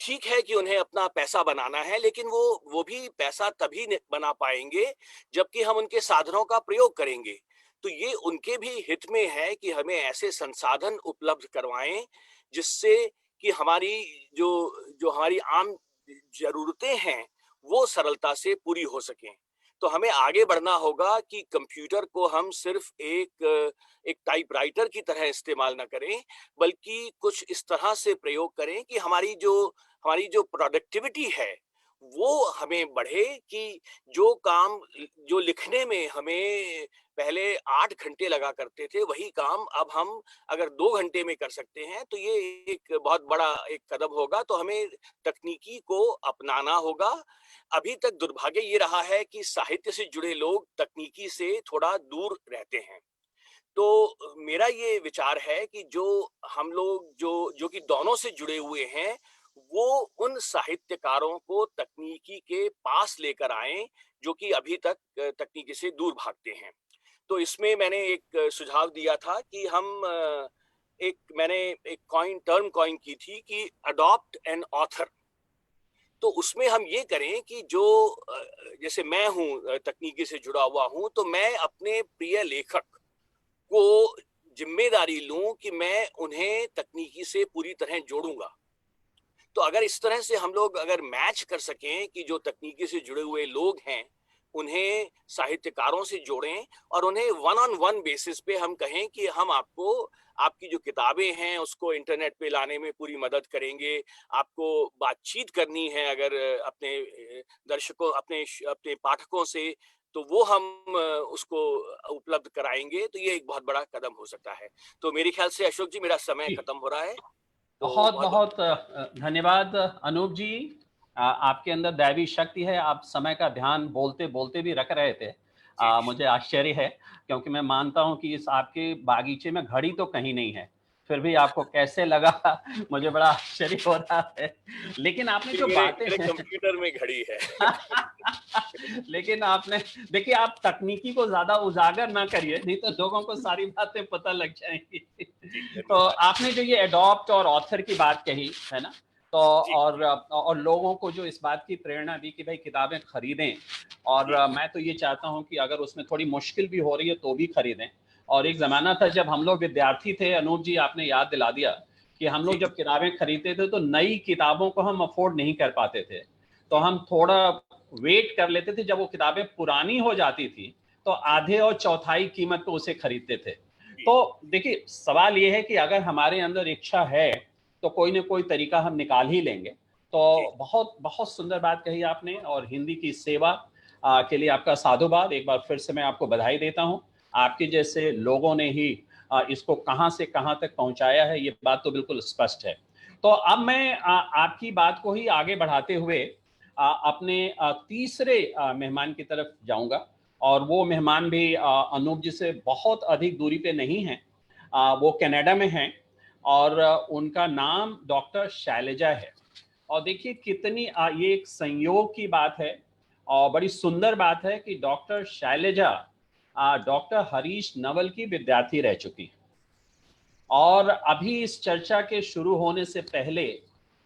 S4: ठीक है कि उन्हें अपना पैसा बनाना है, लेकिन वो भी पैसा तभी बना पाएंगे जबकि हम उनके साधनों का प्रयोग करेंगे। तो ये उनके भी हित में है कि हमें ऐसे संसाधन उपलब्ध करवाएं जिससे कि हमारी जो जो हमारी आम जरूरतें हैं वो सरलता से पूरी हो सकें। तो हमें आगे बढ़ना होगा कि कंप्यूटर को हम सिर्फ एक टाइपराइटर की तरह इस्तेमाल ना करें, बल्कि कुछ इस तरह से प्रयोग करें कि हमारी जो प्रोडक्टिविटी है वो हमें बढ़े। कि जो काम जो लिखने में हमें पहले 8 घंटे लगा करते थे, वही काम अब हम अगर 2 घंटे में कर सकते हैं तो ये एक बहुत बड़ा एक कदम होगा। तो हमें तकनीकी को अपनाना होगा। अभी तक दुर्भाग्य ये रहा है कि साहित्य से जुड़े लोग तकनीकी से थोड़ा दूर रहते हैं। तो मेरा ये विचार है कि जो हम लोग जो कि दोनों से जुड़े हुए हैं, वो उन साहित्यकारों को तकनीकी के पास लेकर आएं जो कि अभी तक तकनीकी से दूर भागते हैं। तो इसमें मैंने एक सुझाव दिया था कि मैंने एक टर्म कॉइन की थी कि अडॉप्ट एन ऑथर। तो उसमें हम ये करें कि जैसे मैं हूँ तकनीकी से जुड़ा हुआ हूँ, तो मैं अपने प्रिय लेखक को जिम्मेदारी लूं कि मैं उन्हें तकनीकी से पूरी तरह जोड़ूंगा। तो अगर इस तरह से हम लोग अगर मैच कर सकें कि जो तकनीकी से जुड़े हुए लोग हैं उन्हें साहित्यकारों से जोड़ें और उन्हें वन ऑन वन बेसिस पे हम कहें कि हम आपको आपकी जो किताबें हैं उसको इंटरनेट पे लाने में पूरी मदद करेंगे। आपको बातचीत करनी है अगर अपने दर्शकों अपने पाठकों से, तो वो हम उसको उपलब्ध कराएंगे। तो ये एक बहुत बड़ा कदम हो सकता है। तो मेरे ख्याल से अशोक जी मेरा समय खत्म हो रहा है। तो
S1: बहुत बहुत धन्यवाद अनूप जी। आपके अंदर दैवी शक्ति है, आप समय का ध्यान बोलते बोलते भी रख रहे थे। मुझे आश्चर्य है क्योंकि मैं मानता हूं कि इस आपके बागीचे में घड़ी तो कहीं नहीं है, फिर भी आपको कैसे लगा मुझे बड़ा आश्चर्य हो रहा है। लेकिन आपने जो बातें
S4: कंप्यूटर में घड़ी है
S1: लेकिन आपने देखिए, आप तकनीकी को ज्यादा उजागर ना करिए, नहीं तो लोगों को सारी बातें पता लग जाएंगी। तो आपने जो ये एडॉप्ट और ऑथर की बात कही है ना, तो और लोगों को जो इस बात की प्रेरणा दी कि भाई किताबें खरीदें, और मैं तो ये चाहता हूं कि अगर उसमें थोड़ी मुश्किल भी हो रही है तो भी खरीदें। और एक जमाना था जब हम लोग विद्यार्थी थे, अनूप जी आपने याद दिला दिया कि हम लोग जब किताबें खरीदते थे तो नई किताबों को हम अफोर्ड नहीं कर पाते थे, तो हम थोड़ा वेट कर लेते थे। जब वो किताबें पुरानी हो जाती थी तो आधे और चौथाई कीमत पे उसे खरीदते थे। तो देखिए, सवाल ये है कि अगर हमारे अंदर इच्छा है तो कोई ना कोई तरीका हम निकाल ही लेंगे। तो बहुत बहुत सुंदर बात कही आपने, और हिंदी की सेवा के लिए आपका साधुवाद। एक बार फिर से मैं आपको बधाई देता हूं। आपके जैसे लोगों ने ही इसको कहां से कहां तक पहुंचाया है, ये बात तो बिल्कुल स्पष्ट है। तो अब मैं आपकी बात को ही आगे बढ़ाते हुए अपने तीसरे मेहमान की तरफ जाऊंगा, और वो मेहमान भी अनूप जी से बहुत अधिक दूरी पे नहीं है। वो कनाडा में हैं और उनका नाम डॉक्टर शैलजा है। और देखिए कितनी ये एक संयोग की बात है और बड़ी सुंदर बात है कि डॉक्टर शैलजा डॉक्टर हरीश नवल की विद्यार्थी रह चुकी है। और अभी इस चर्चा के शुरू होने से पहले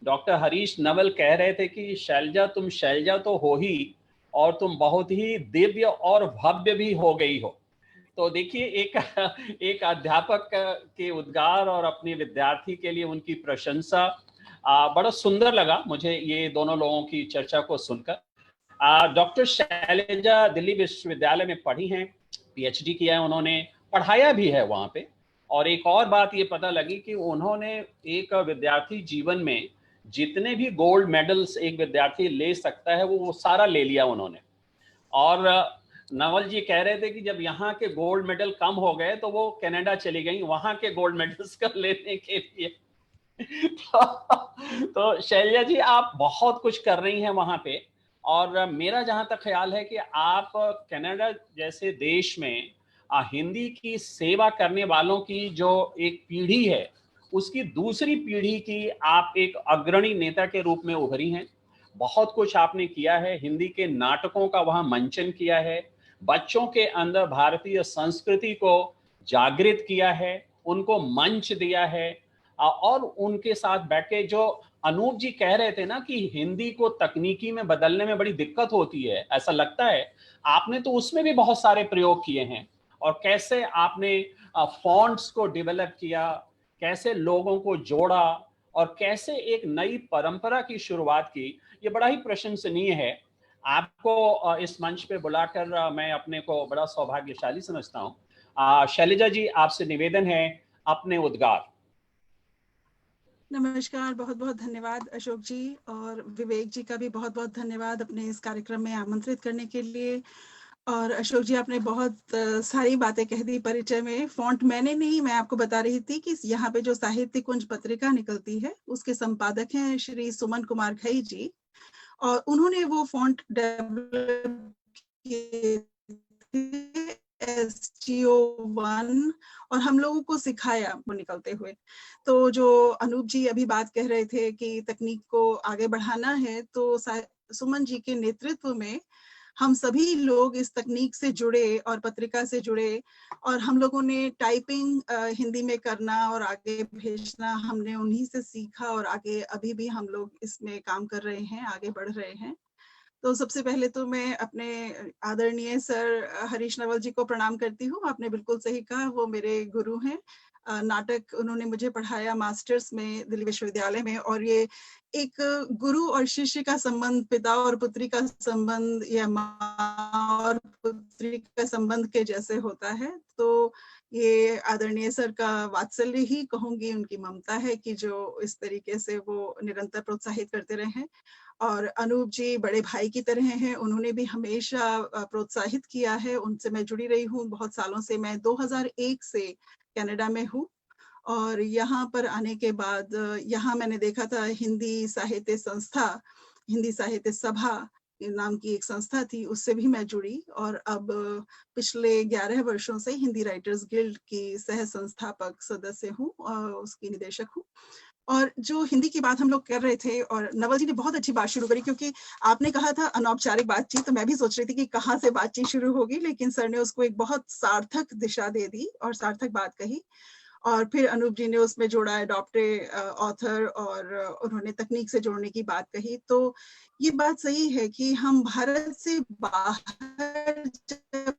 S1: डॉक्टर हरीश नवल कह रहे थे कि शैलजा, तुम शैलजा तो हो ही, और तुम बहुत ही दिव्य और भव्य भी हो गई हो। तो देखिए, एक अध्यापक के उद्गार और अपने विद्यार्थी के लिए उनकी प्रशंसा, बड़ा सुंदर लगा मुझे ये दोनों लोगों की चर्चा को सुनकर। डॉक्टर शैलजा दिल्ली विश्वविद्यालय में पढ़ी हैं, पीएचडी किया है उन्होंने, पढ़ाया भी है वहाँ पे। और एक और बात ये पता लगी कि उन्होंने एक विद्यार्थी जीवन में जितने भी गोल्ड मेडल्स एक विद्यार्थी ले सकता है वो सारा ले लिया उन्होंने। और नवल जी कह रहे थे कि जब यहाँ के गोल्ड मेडल कम हो गए तो वो कनाडा चली गई वहाँ के गोल्ड मेडल्स को लेने के लिए। तो शैलजा जी आप बहुत कुछ कर रही हैं वहाँ पे, और मेरा जहाँ तक ख्याल है कि आप कनाडा जैसे देश में हिंदी की सेवा करने वालों की जो एक पीढ़ी है उसकी दूसरी पीढ़ी की आप एक अग्रणी नेता के रूप में उभरी हैं। बहुत कुछ आपने किया है, हिंदी के नाटकों का वहां मंचन किया है, बच्चों के अंदर भारतीय संस्कृति को जागृत किया है, उनको मंच दिया है। और उनके साथ बैठ के जो अनूप जी कह रहे थे ना कि हिंदी को तकनीकी में बदलने में बड़ी दिक्कत होती है, ऐसा लगता है आपने तो उसमें भी बहुत सारे प्रयोग किए हैं। और कैसे आपने फॉन्ट्स को डेवलप किया, कैसे लोगों को जोड़ा और कैसे एक नई परंपरा की शुरुआत की, ये बड़ा ही प्रशंसनीय है। आपको इस मंच पे बुलाकर मैं अपने को बड़ा सौभाग्यशाली समझता हूँ। शैलजा जी आपसे निवेदन है, अपने उद्गार।
S5: नमस्कार, बहुत बहुत धन्यवाद अशोक जी, और विवेक जी का भी बहुत बहुत धन्यवाद अपने इस कार्यक्रम में आमंत्रित करने के लिए। और अशोक जी आपने बहुत सारी बातें कह दी परिचय में। फॉन्ट मैंने नहीं, मैं आपको बता रही थी कि यहाँ पे जो साहित्य कुंज पत्रिका निकलती है उसके संपादक हैं श्री सुमन कुमार खई जी, और उन्होंने वो फॉन्ट डेवलप किए थे STO1 और हम लोगों को सिखाया वो निकलते हुए। तो जो अनूप जी अभी बात कह रहे थे कि तकनीक को आगे बढ़ाना है, तो सुमन जी के नेतृत्व में हम सभी लोग इस तकनीक से जुड़े और पत्रिका से जुड़े, और हम लोगों ने टाइपिंग हिंदी में करना और आगे भेजना हमने उन्हीं से सीखा, और आगे अभी भी हम लोग इसमें काम कर रहे हैं, आगे बढ़ रहे हैं। तो सबसे पहले तो मैं अपने आदरणीय सर हरीश नवल जी को प्रणाम करती हूँ। आपने बिल्कुल सही कहा, वो मेरे गुरु हैं। नाटक उन्होंने मुझे पढ़ाया मास्टर्स में दिल्ली विश्वविद्यालय में, और ये एक गुरु और शिष्य का संबंध, पिता और पुत्री का संबंध या माँ और पुत्री का संबंध के जैसे होता है। तो ये आदरणीय सर का वात्सल्य ही कहूंगी, उनकी ममता है कि जो इस तरीके से वो निरंतर प्रोत्साहित करते रहे हैं। और अनूप जी बड़े भाई की तरह हैं, उन्होंने भी हमेशा प्रोत्साहित किया है, उनसे मैं जुड़ी रही हूँ बहुत सालों से। मैं 2001 से कनाडा में हूँ, और यहाँ पर आने के बाद यहाँ मैंने देखा था हिंदी साहित्य संस्था, हिंदी साहित्य सभा नाम की एक संस्था थी, उससे भी मैं जुड़ी, और अब पिछले 11 वर्षों से हिंदी राइटर्स गिल्ड की सह संस्थापक सदस्य हूँ और उसकी निदेशक हूँ। और जो हिंदी की बात हम लोग कर रहे थे, और नवल जी ने बहुत अच्छी बात शुरू करी, क्योंकि आपने कहा था अनौपचारिक बातचीत, तो मैं भी सोच रही थी कि कहाँ से बातचीत शुरू होगी, लेकिन सर ने उसको एक बहुत सार्थक दिशा दे दी और सार्थक बात कही। और फिर अनूप जी ने उसमें जोड़ा एडॉप्टेड ऑथर, और उन्होंने तकनीक से जोड़ने की बात कही। तो ये बात सही है कि हम भारत से बाहर जब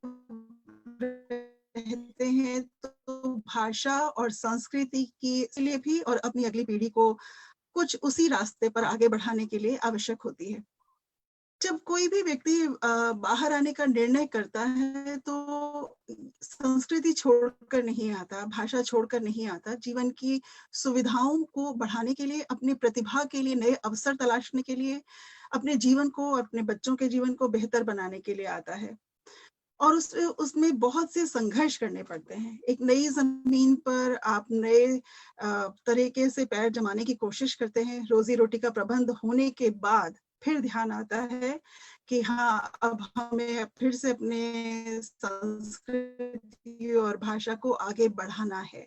S5: रहते हैं तो भाषा और संस्कृति के लिए भी और अपनी अगली पीढ़ी को कुछ उसी रास्ते पर आगे बढ़ाने के लिए आवश्यक होती है। जब कोई भी व्यक्ति बाहर आने का निर्णय करता है तो संस्कृति छोड़कर नहीं आता, भाषा छोड़कर नहीं आता। जीवन की सुविधाओं को बढ़ाने के लिए, अपनी प्रतिभा के लिए नए अवसर तलाशने के लिए, अपने जीवन को, अपने बच्चों के जीवन को बेहतर बनाने के लिए आता है। और उसमें बहुत से संघर्ष करने पड़ते हैं। एक नई जमीन पर आप नए तरीके से पैर जमाने की कोशिश करते हैं। रोजी रोटी का प्रबंध होने के बाद फिर ध्यान आता है कि हाँ, अब हमें फिर से अपने संस्कृति और भाषा को आगे बढ़ाना है।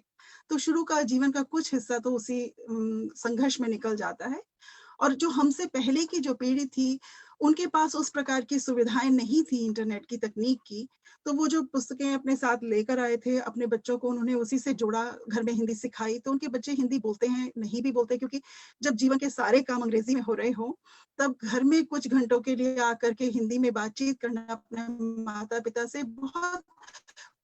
S5: तो शुरू का जीवन का कुछ हिस्सा तो उसी संघर्ष में निकल जाता है। और जो हमसे पहले की जो पीढ़ी थी, उनके पास उस प्रकार की सुविधाएं नहीं थी इंटरनेट की, तकनीक की। तो वो जो पुस्तकें अपने साथ लेकर आए थे, अपने बच्चों को उन्होंने उसी से जोड़ा, घर में हिंदी सिखाई। तो उनके बच्चे हिंदी बोलते हैं, नहीं भी बोलते, क्योंकि जब जीवन के सारे काम अंग्रेजी में हो रहे हो, तब घर में कुछ घंटों के लिए आकर के हिंदी में बातचीत करना अपने माता पिता से बहुत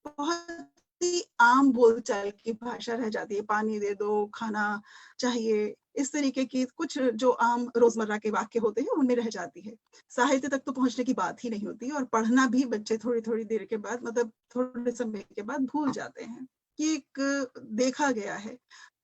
S5: बहुत ही आम बोलचाल की भाषा रह जाती है। पानी दे दो, खाना चाहिए, इस तरीके की कुछ जो आम रोजमर्रा के वाक्य होते हैं उनमें रह जाती है। साहित्य तक तो पहुंचने की बात ही नहीं होती और पढ़ना भी बच्चे थोड़ी थोड़ी देर के बाद, मतलब थोड़े समय के बाद भूल जाते हैं। ये एक देखा गया है।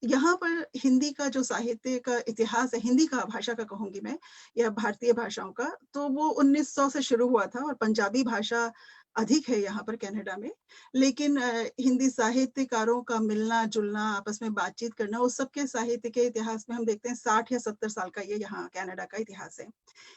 S5: यहाँ पर हिंदी का जो साहित्य का इतिहास है, हिंदी का, भाषा का कहूंगी मैं, या भारतीय भाषाओं का, तो वो 1900 से शुरू हुआ था और पंजाबी भाषा अधिक है यहाँ पर कनाडा में। लेकिन हिंदी साहित्यकारों का मिलना जुलना, आपस में बातचीत करना, उस सबके साहित्य के इतिहास में हम देखते हैं 60 या 70 साल का ये यहाँ कनाडा का इतिहास है।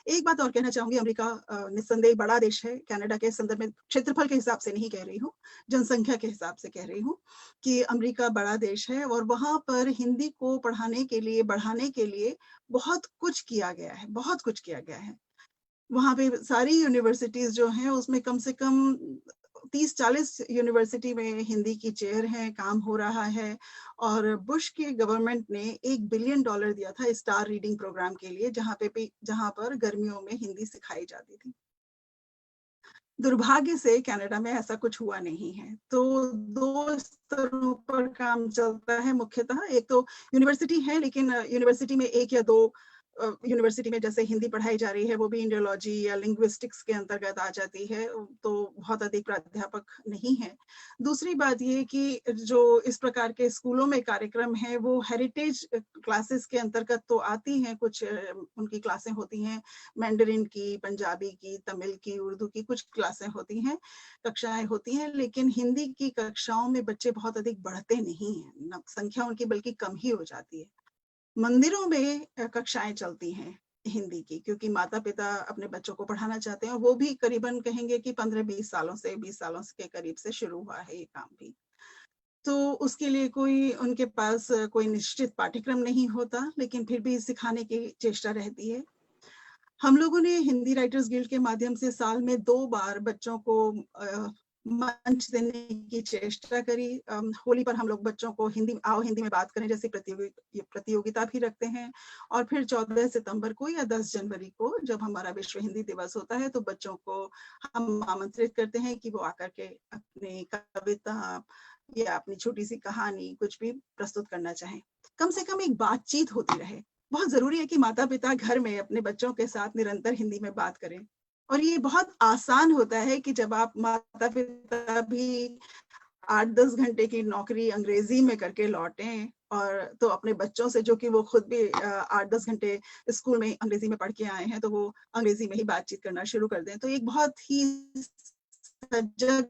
S5: एक बात और कहना चाहूंगी, अमेरिका निस्संदेह बड़ा देश है। कनाडा के संदर्भ में क्षेत्रफल के हिसाब से नहीं कह रही हूँ, जनसंख्या के हिसाब से कह रही हूँ कि अमेरिका बड़ा देश है और वहां पर हिंदी को पढ़ाने के लिए, बढ़ाने के लिए बहुत कुछ किया गया है, बहुत कुछ किया गया है। वहां पे सारी यूनिवर्सिटीज जो हैं उसमें कम से कम 30-40 यूनिवर्सिटी में हिंदी की चेयर है, काम हो रहा है। और बुश की गवर्नमेंट ने $1 बिलियन दिया था स्टार रीडिंग प्रोग्राम के लिए, जहां पर गर्मियों में हिंदी सिखाई जाती थी। दुर्भाग्य से कनाडा में ऐसा कुछ हुआ नहीं है। तो 2 स्तरों पर काम चलता है मुख्यतः। एक तो यूनिवर्सिटी है, लेकिन यूनिवर्सिटी में 1 या 2 यूनिवर्सिटी में जैसे हिंदी पढ़ाई जा रही है वो भी इंडियोलॉजी या लिंग्विस्टिक्स के अंतर्गत आ जाती है, तो बहुत अधिक प्राध्यापक नहीं है। दूसरी बात ये कि जो इस प्रकार के स्कूलों में कार्यक्रम है वो हेरिटेज क्लासेस के अंतर्गत तो आती हैं, कुछ उनकी क्लासें होती हैं, मैंडरिन की, पंजाबी की, तमिल की, उर्दू की कुछ क्लासें होती हैं, कक्षाएं होती हैं, लेकिन हिंदी की कक्षाओं में बच्चे बहुत अधिक बढ़ते नहीं हैं, संख्या उनकी बल्कि कम ही हो जाती है। मंदिरों में कक्षाएं चलती हैं हिंदी की, क्योंकि माता पिता अपने बच्चों को पढ़ाना चाहते हैं, और वो भी करीबन कहेंगे कि 15-20 सालों से, 20 सालों के करीब से शुरू हुआ है ये काम भी। तो उसके लिए कोई उनके पास कोई निश्चित पाठ्यक्रम नहीं होता, लेकिन फिर भी सिखाने की चेष्टा रहती है। हम लोगों ने हिंदी राइटर्स गिल्ड के माध्यम से साल में 2 बार बच्चों को मंच देने की चेष्टा करी। होली पर हम लोग बच्चों को हिंदी में बात करें जैसी प्रतियोगिता भी रखते हैं, और फिर 14 सितंबर को या 10 जनवरी को जब हमारा विश्व हिंदी दिवस होता है तो बच्चों को हम आमंत्रित करते हैं कि वो आकर के अपनी कविता या अपनी छोटी सी कहानी कुछ भी प्रस्तुत करना चाहें। कम से कम एक बातचीत होती रहे। बहुत जरूरी है कि माता पिता घर में अपने बच्चों के साथ निरंतर हिंदी में बात करें, और ये बहुत आसान होता है कि जब आप माता पिता भी 8-10 घंटे की नौकरी अंग्रेजी में करके लौटें, और तो अपने बच्चों से, जो कि वो खुद भी 8-10 घंटे स्कूल में अंग्रेजी में पढ़ के आए हैं, तो वो अंग्रेजी में ही बातचीत करना शुरू कर दें। तो एक बहुत ही सजग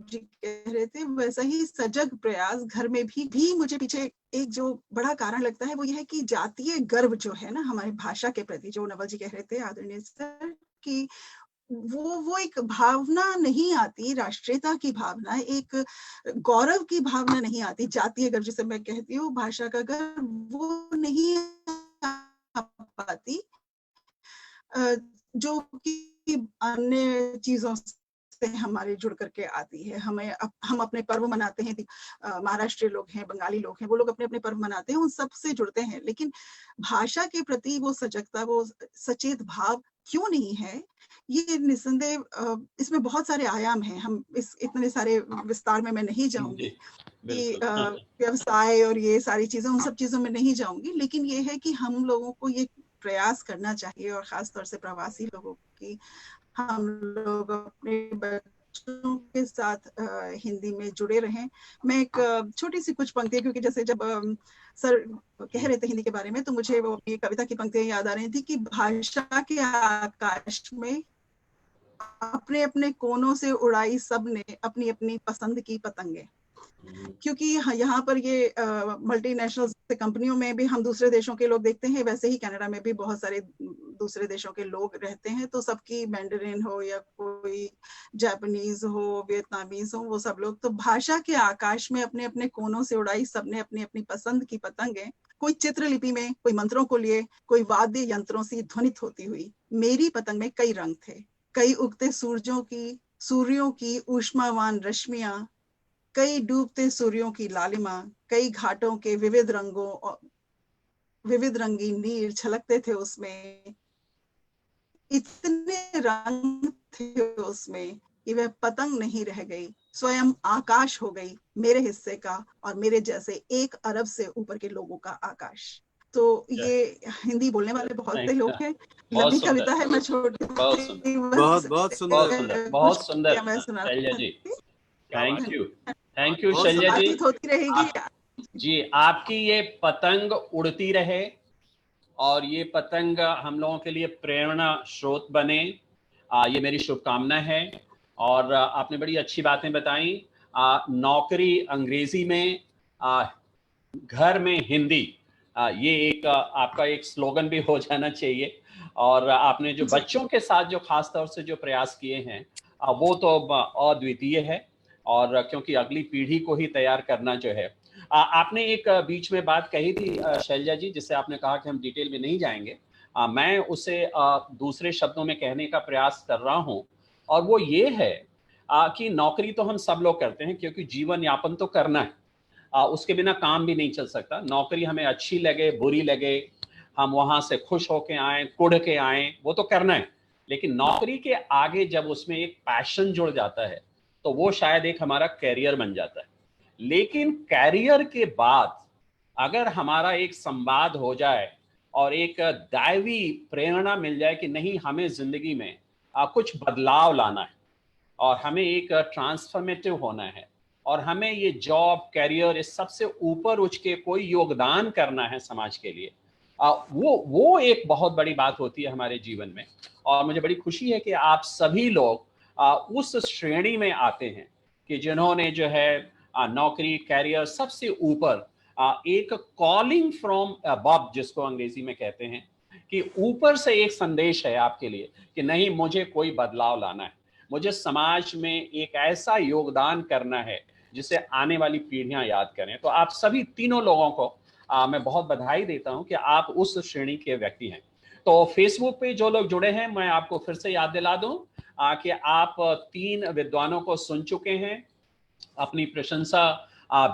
S5: जी कह रहे थे, वैसा ही सजग प्रयास घर में भी मुझे पीछे एक जो बड़ा कारण लगता है वो ये है कि जातीय गर्व जो है ना हमारी भाषा के प्रति, जो नवल जी कह रहे थे आदरणीय सर, कि वो एक भावना नहीं आती, राष्ट्रीयता की भावना, एक गौरव की भावना नहीं आती। जातीय गर्व जिसे मैं कहती हूँ, भाषा का गर्व, वो नहीं आ पाती, जो कि अन्य चीजों से हमारे जुड़ करके आती है। हम अपने पर्व मनाते हैं, महाराष्ट्रीय लोग हैं, बंगाली लोग हैं, वो लोग अपने अपने पर्व मनाते हैं, उन सब से जुड़ते हैं, लेकिन भाषा के प्रति वो सजगता, वो सचेत भाव क्यों नहीं है? ये निस्संदेह इसमें बहुत सारे आयाम हैं, हम इस इतने सारे विस्तार में मैं नहीं जाऊंगी कि व्यवसाय और ये सारी चीजें, उन सब चीजों में नहीं जाऊंगी, लेकिन ये है कि हम लोगों को ये प्रयास करना चाहिए, और खासतौर से प्रवासी लोगों की, हम लोग अपने बच्चों के साथ हिंदी में जुड़े रहें। मैं एक छोटी सी कुछ पंक्तियां, क्योंकि जैसे जब सर कह रहे थे हिंदी के बारे में, तो मुझे वो अपनी कविता की पंक्तियां याद आ रही थी कि भाषा के आकाश में अपने अपने कोनों से उड़ाई सबने अपनी अपनी पसंद की पतंगे। क्योंकि यहाँ पर ये मल्टीनेशनल कंपनियों में भी हम दूसरे देशों के लोग देखते हैं, वैसे ही कनाडा में भी बहुत सारे दूसरे देशों के लोग रहते हैं, तो सबकी मैंडरिन हो या कोई जापानीज हो, वियतनामीज हो, वो सब लोग तो भाषा के आकाश में अपने अपने कोनों से उड़ाई सबने अपनी अपनी पसंद की पतंगे। कोई चित्रलिपि में, कोई मंत्रों को लिए, कोई वाद्य यंत्रों से ध्वनित होती हुई। मेरी पतंग में कई रंग थे, कई उगते सूर्यों की ऊष्मावान रश्मियां, कई डूबते सूर्यों की लालिमा, कई घाटों के विविध रंगी नीर छलकते थे उसमें। इतने रंग थे उसमें कि वह पतंग नहीं रह गई, स्वयं आकाश हो गई, मेरे हिस्से का और मेरे जैसे 1 अरब से ऊपर के लोगों का आकाश। तो ये हिंदी बोलने वाले बहुत से लोग हैं।
S1: बहुत
S5: लंबी
S1: सुंदर,
S5: कविता है, मैं छोटी
S1: बहुत सुंदर,
S3: बहुत बहुत सुंदर,
S5: कुछ
S1: बहुत सुंदर
S5: मैं सुना
S1: शैलजा जी।
S4: क्या बात
S1: थैंक यू
S3: बहुत
S1: शैलजा जी।
S5: बातचीत होती रहेगी।
S1: जी, आपकी ये पतंग उड़ती रहे और ये पतंग हम लोगों के लिए प्रेरणा स्रोत बने, ये मेरी शुभकामना है। और आपने बड़ी अच्छी बातें बताई। नौकरी अंग्रेजी में, घर में हिंदी, ये एक आपका एक स्लोगन भी हो जाना चाहिए। और आपने जो बच्चों के साथ जो खास तौर से जो प्रयास किए हैं, वो तो अद्वितीय है। और क्योंकि अगली पीढ़ी को ही तैयार करना जो है, आपने एक बीच में बात कही थी शैलजा जी, जिससे आपने कहा कि हम डिटेल में नहीं जाएंगे। मैं उसे दूसरे शब्दों में कहने का प्रयास कर रहा हूं, और वो ये है कि नौकरी तो हम सब लोग करते हैं क्योंकि जीवन यापन तो करना है। उसके बिना काम भी नहीं चल सकता। नौकरी हमें अच्छी लगे बुरी लगे, हम वहां से खुश होके आए कुढ़ के आए, वो तो करना है। लेकिन नौकरी के आगे जब उसमें एक पैशन जुड़ जाता है तो वो शायद एक हमारा कैरियर बन जाता है। लेकिन कैरियर के बाद अगर हमारा एक संवाद हो जाए और एक दैवी प्रेरणा मिल जाए कि नहीं, हमें जिंदगी में कुछ बदलाव लाना है और हमें एक ट्रांसफॉर्मेटिव होना है और हमें ये जॉब कैरियर इस सबसे ऊपर उठ के कोई योगदान करना है समाज के लिए, वो एक बहुत बड़ी बात होती है हमारे जीवन में। और मुझे बड़ी खुशी है कि आप सभी लोग उस श्रेणी में आते हैं कि जिन्होंने जो है नौकरी कैरियर सबसे ऊपर एक कॉलिंग फ्रॉम अबव, जिसको अंग्रेजी में कहते हैं, कि ऊपर से एक संदेश है आपके लिए कि नहीं, मुझे कोई बदलाव लाना है, मुझे समाज में एक ऐसा योगदान करना है जिसे आने वाली पीढ़ियां याद करें। तो आप सभी तीनों लोगों को मैं बहुत बधाई देता हूं कि आप उस श्रेणी के व्यक्ति हैं। तो फेसबुक पे जो लोग जुड़े हैं, मैं आपको फिर से याद दिला दूं कि आप 3 विद्वानों को सुन चुके हैं। अपनी प्रशंसा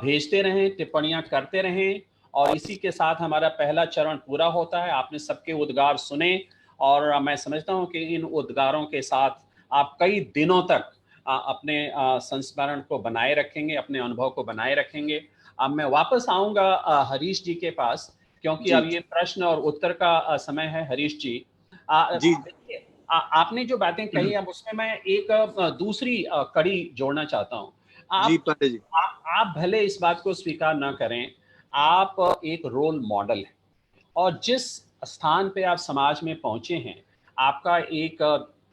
S1: भेजते रहें, टिप्पणियां करते रहें, और इसी के साथ हमारा पहला चरण पूरा होता है। आपने सबके उद्गार सुने और मैं समझता हूं कि इन उद्गारों के साथ आप कई दिनों तक अपने संस्मरण को बनाए रखेंगे, अपने अनुभव को बनाए रखेंगे। अब मैं वापस आऊंगा हरीश जी के पास, क्योंकि अब ये प्रश्न और उत्तर का समय है। हरीश जी,
S3: जी
S1: आपने जो बातें कही, अब उसमें मैं एक दूसरी कड़ी जोड़ना चाहता हूँ।
S3: जी
S1: आप
S3: पांडे जी,
S1: आप भले इस बात को स्वीकार ना करें, आप एक रोल मॉडल हैं, और जिस स्थान पे आप समाज में पहुंचे हैं, आपका एक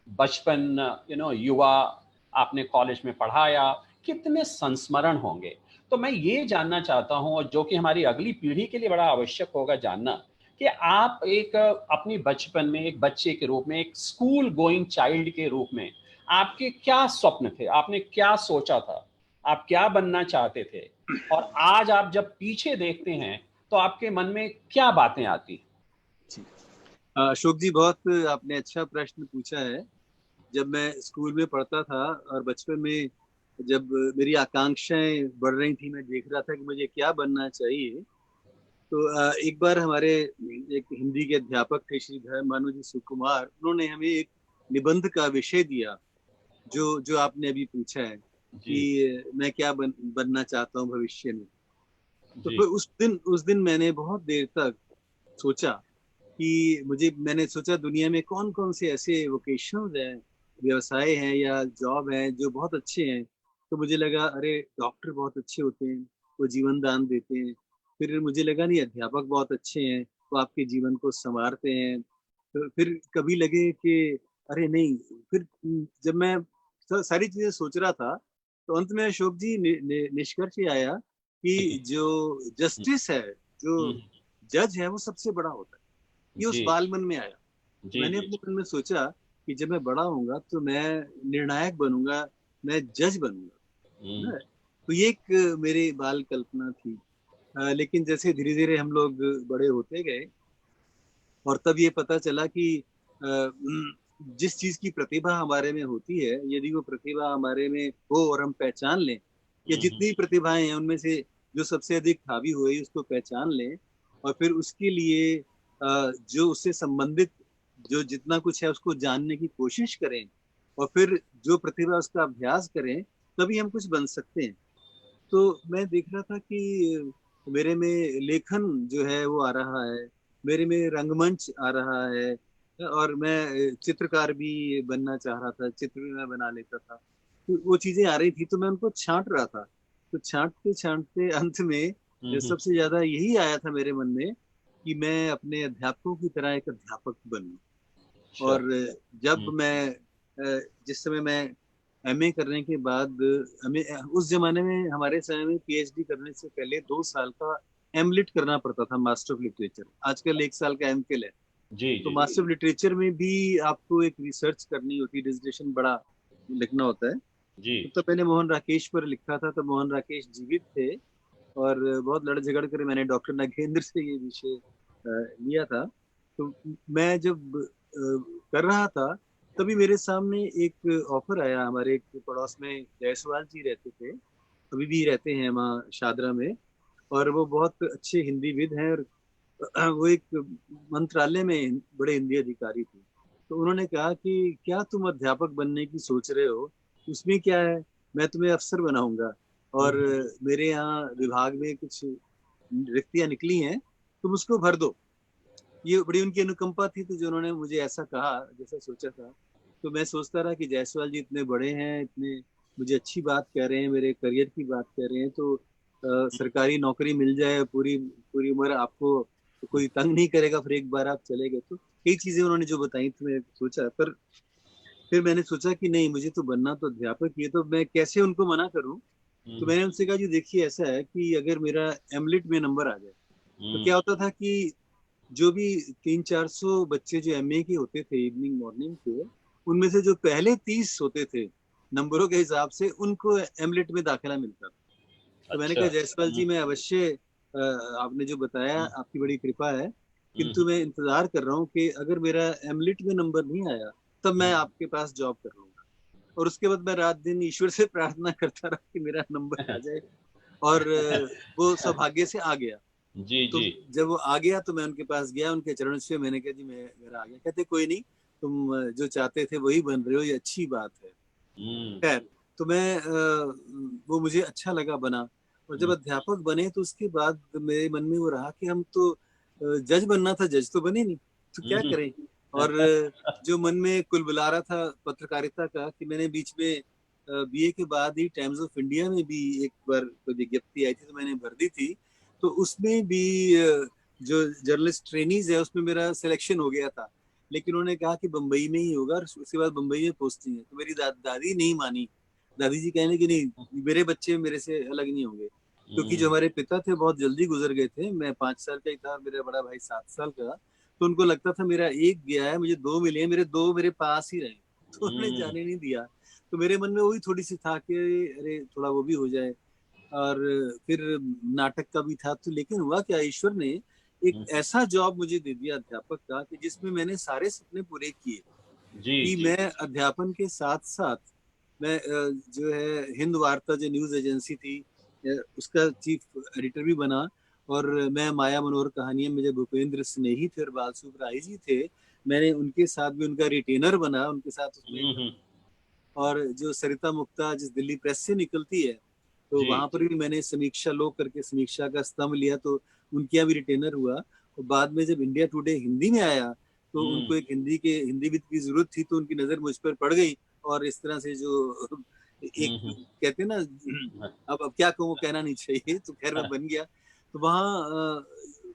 S1: बचपन, युवा, आपने कॉलेज में पढ़ाया, कितने संस्मरण होंगे। तो मैं ये जानना चाहता हूं, और जो कि हमारी अगली पीढ़ी के लिए बड़ा आवश्यक होगा जानना, कि आप एक अपनी बचपन में एक बच्चे के रूप में, एक स्कूल गोइंग चाइल्ड के रूप में, आपके क्या स्वप्न थे, आपने क्या सोचा था, आप क्या बनना चाहते थे, और आज आप जब पीछे देखते हैं तो आपके मन में क्या बातें आती?
S3: अशोक जी, बहुत आपने अच्छा प्रश्न पूछा है। जब मैं स्कूल में पढ़ता था और बचपन में जब मेरी आकांक्षाएं बढ़ रही थी, मैं देख रहा था कि मुझे क्या बनना चाहिए। तो एक बार हमारे एक हिंदी के अध्यापक थे, श्री धर्मानु जी सुकुमार, उन्होंने हमें एक निबंध का विषय दिया, जो जो आपने अभी पूछा है कि मैं क्या बनना चाहता हूँ भविष्य में। तो फिर उस दिन मैंने बहुत देर तक सोचा कि मैंने सोचा दुनिया में कौन कौन से ऐसे वोकेशनल हैं, व्यवसाय हैं या जॉब हैं जो बहुत अच्छे हैं। तो मुझे लगा, अरे डॉक्टर बहुत अच्छे होते हैं, वो जीवन दान देते हैं। फिर मुझे लगा, नहीं, अध्यापक बहुत अच्छे हैं, वो आपके जीवन को संवारते हैं। तो फिर कभी लगे कि अरे नहीं। फिर जब मैं सारी चीजें सोच रहा था, तो अंत में अशोक जी निष्कर्ष ये आया कि जो जस्टिस है, जो जज है, वो सबसे बड़ा होता है। ये उस बाल मन में आया। मैंने अपने मन में सोचा कि जब मैं बड़ा होऊंगा तो मैं निर्णायक बनूंगा, मैं जज बनूंगा। तो ये एक मेरी बाल कल्पना थी। लेकिन जैसे धीरे धीरे हम लोग बड़े होते गए, और तब ये पता चला कि जिस चीज की प्रतिभा हमारे में होती है, यदि वो प्रतिभा हमारे में हो और हम पहचान लें, या जितनी प्रतिभाएं हैं उनमें से जो सबसे अधिक हावी हुई उसको पहचान लें, और फिर उसके लिए जो उससे संबंधित जो जितना कुछ है उसको जानने की कोशिश करें और फिर जो प्रतिभा उसका अभ्यास करें, तभी हम कुछ बन सकते हैं। तो मैं देख रहा था कि मेरे में लेखन जो है वो आ रहा है, मेरे में रंगमंच आ रहा है, और मैं चित्रकार भी बनना चाह रहा था, चित्र भी मैं बना लेता था। तो वो चीजें आ रही थी तो मैं उनको छांट रहा था। तो छांटते छांटते अंत में सबसे ज्यादा यही आया था मेरे मन में कि मैं अपने अध्यापकों की तरह एक अध्यापक बनूं। और जब मैं जिस समय मैं एमए करने के बाद, उस जमाने में हमारे समय में पीएचडी करने से पहले 2 साल का एमलिट करना पड़ता था, मास्टर ऑफ लिटरेचर। आजकल 1 साल का एमफिल है।
S1: जी
S3: तो
S1: जी
S3: मास्टर ऑफ लिटरेचर में भी आपको एक रिसर्च करनी होती है, डिसर्टेशन बड़ा लिखना होता है।
S1: जी
S3: तो मैंने मोहन राकेश पर लिखा था, तब मोहन राकेश जीवित थे और बहुत लड़ झगड़ कर मैंने डॉक्टर नागेंद्र से ये विषय लिया था। तो मैं जब कर रहा था तभी मेरे सामने एक ऑफर आया। हमारे एक पड़ोस में जायसवाल जी रहते थे, अभी भी रहते हैं वहाँ शादरा में, और वो बहुत अच्छे हिंदीविद हैं और वो एक मंत्रालय में बड़े हिंदी अधिकारी थे। तो उन्होंने कहा कि क्या तुम अध्यापक बनने की सोच रहे हो, उसमें क्या है, मैं तुम्हें अफसर बनाऊंगा और मेरे यहाँ विभाग में कुछ रिक्तियां निकली हैं, तुम उसको भर दो। ये बड़ी उनकी अनुकंपा थी, तो जो उन्होंने मुझे ऐसा कहा जैसा सोचा था, तो मैं सोचता रहा कि जायसवाल जी इतने बड़े हैं, इतने मुझे अच्छी बात कह रहे हैं, मेरे करियर की बात कह रहे हैं, तो सरकारी नौकरी मिल जाए, पूरी पूरी उम्र आपको तो कोई तंग नहीं करेगा, फिर एक बार आप चले गए। तो कई चीजें उन्होंने जो बताई थी मैं सोचा, पर फिर मैंने सोचा कि नहीं, मुझे तो बनना तो अध्यापक ही है, तो मैं कैसे उनको मना करूं। तो मैंने उनसे कहा जी देखिए, ऐसा है कि अगर मेरा एमलिट में नंबर आ जाए तो क्या होता था कि जो भी 300-400 बच्चे जो एमए के होते थे इवनिंग मॉर्निंग के, उनमें से जो पहले 30 होते थे नंबरों के हिसाब से, उनको एमलेट में दाखिला मिलता था। तो मैंने कहा जायसवाल जी, मैं अवश्य, आपने जो बताया आपकी बड़ी कृपा है, किंतु मैं इंतजार कर रहा हूँ कि अगर मेरा एमलेट में नंबर नहीं आया तब मैं आपके पास जॉब कर लूंगा। और उसके बाद मैं रात दिन ईश्वर से प्रार्थना करता रहा कि मेरा नंबर आ जाए, और वो सौभाग्य से आ गया।
S1: जी
S3: तो
S1: जी
S3: जब वो आ गया तो मैं उनके पास गया, उनके चरण से मैंने कहा जी मेरा आ गया। कहते कोई नहीं, तुम जो चाहते थे वही बन रहे हो, ये अच्छी बात है। खैर, तो वो मुझे अच्छा लगा, बना। और जब अध्यापक बने तो उसके बाद मेरे मन में वो रहा कि हम तो जज बनना था, जज तो बने नहीं, तो क्या करें। और जो मन में कुलबुला रहा था पत्रकारिता का, कि मैंने बीच में बीए के बाद ही टाइम्स ऑफ इंडिया में भी एक बार कोई विज्ञप्ति आई थी तो मैंने भर दी थी। तो उसमें भी जो जर्नलिस्ट ट्रेनीज है उसमें मेरा सिलेक्शन हो गया था, लेकिन उन्होंने कहा कि बम्बई में ही होगा, और उसके बाद बम्बई में पोस्टिंग है। तो मेरी दादी नहीं मानी। दादी जी कहने की नहीं, मेरे बच्चे मेरे से अलग नहीं होंगे, क्योंकि जो हमारे पिता थे बहुत जल्दी गुजर गए थे। मैं 5 साल का ही था, मेरा बड़ा भाई 7 साल का। तो उनको लगता था मेरा एक गया है, मुझे 2 मिले हैं, मेरे 2 मेरे पास ही रहे, तो उन्होंने जाने नहीं दिया। तो मेरे मन में वही थोड़ी सी था कि अरे थोड़ा वो भी हो जाए। और फिर नाटक का भी था। तो लेकिन हुआ क्या, ईश्वर ने एक ऐसा जॉब मुझे दे दिया अध्यापक का कि जिसमें मैंने सारे सपने पूरे किए। कि मैं अध्यापन के साथ साथ मैं जो है हिंद वार्ता जो न्यूज एजेंसी थी उसका चीफ एडिटर भी बना। और मैं माया मनोहर कहानियों में जब भूपेंद्र स्नेही थे और बालसुब्र राय जी थे, मैंने उनके साथ भी उनका रिटेनर बना, उनके साथ उसमें। और जो सरिता मुक्ता जिस दिल्ली प्रेस से निकलती है, तो वहां पर भी मैंने समीक्षा लोग करके समीक्षा का स्तंभ लिया, तो उनके यहाँ भी रिटेनर हुआ। और बाद में जब इंडिया टुडे हिंदी में आया तो उनको एक हिंदी विद की जरूरत थी, तो उनकी नजर मुझ पर पड़ गई। और इस तरह से जो एक कहते हैं ना, अब क्या कहूँ, कहना नहीं चाहिए, तो खैर मैं बन गया। तो वहाँ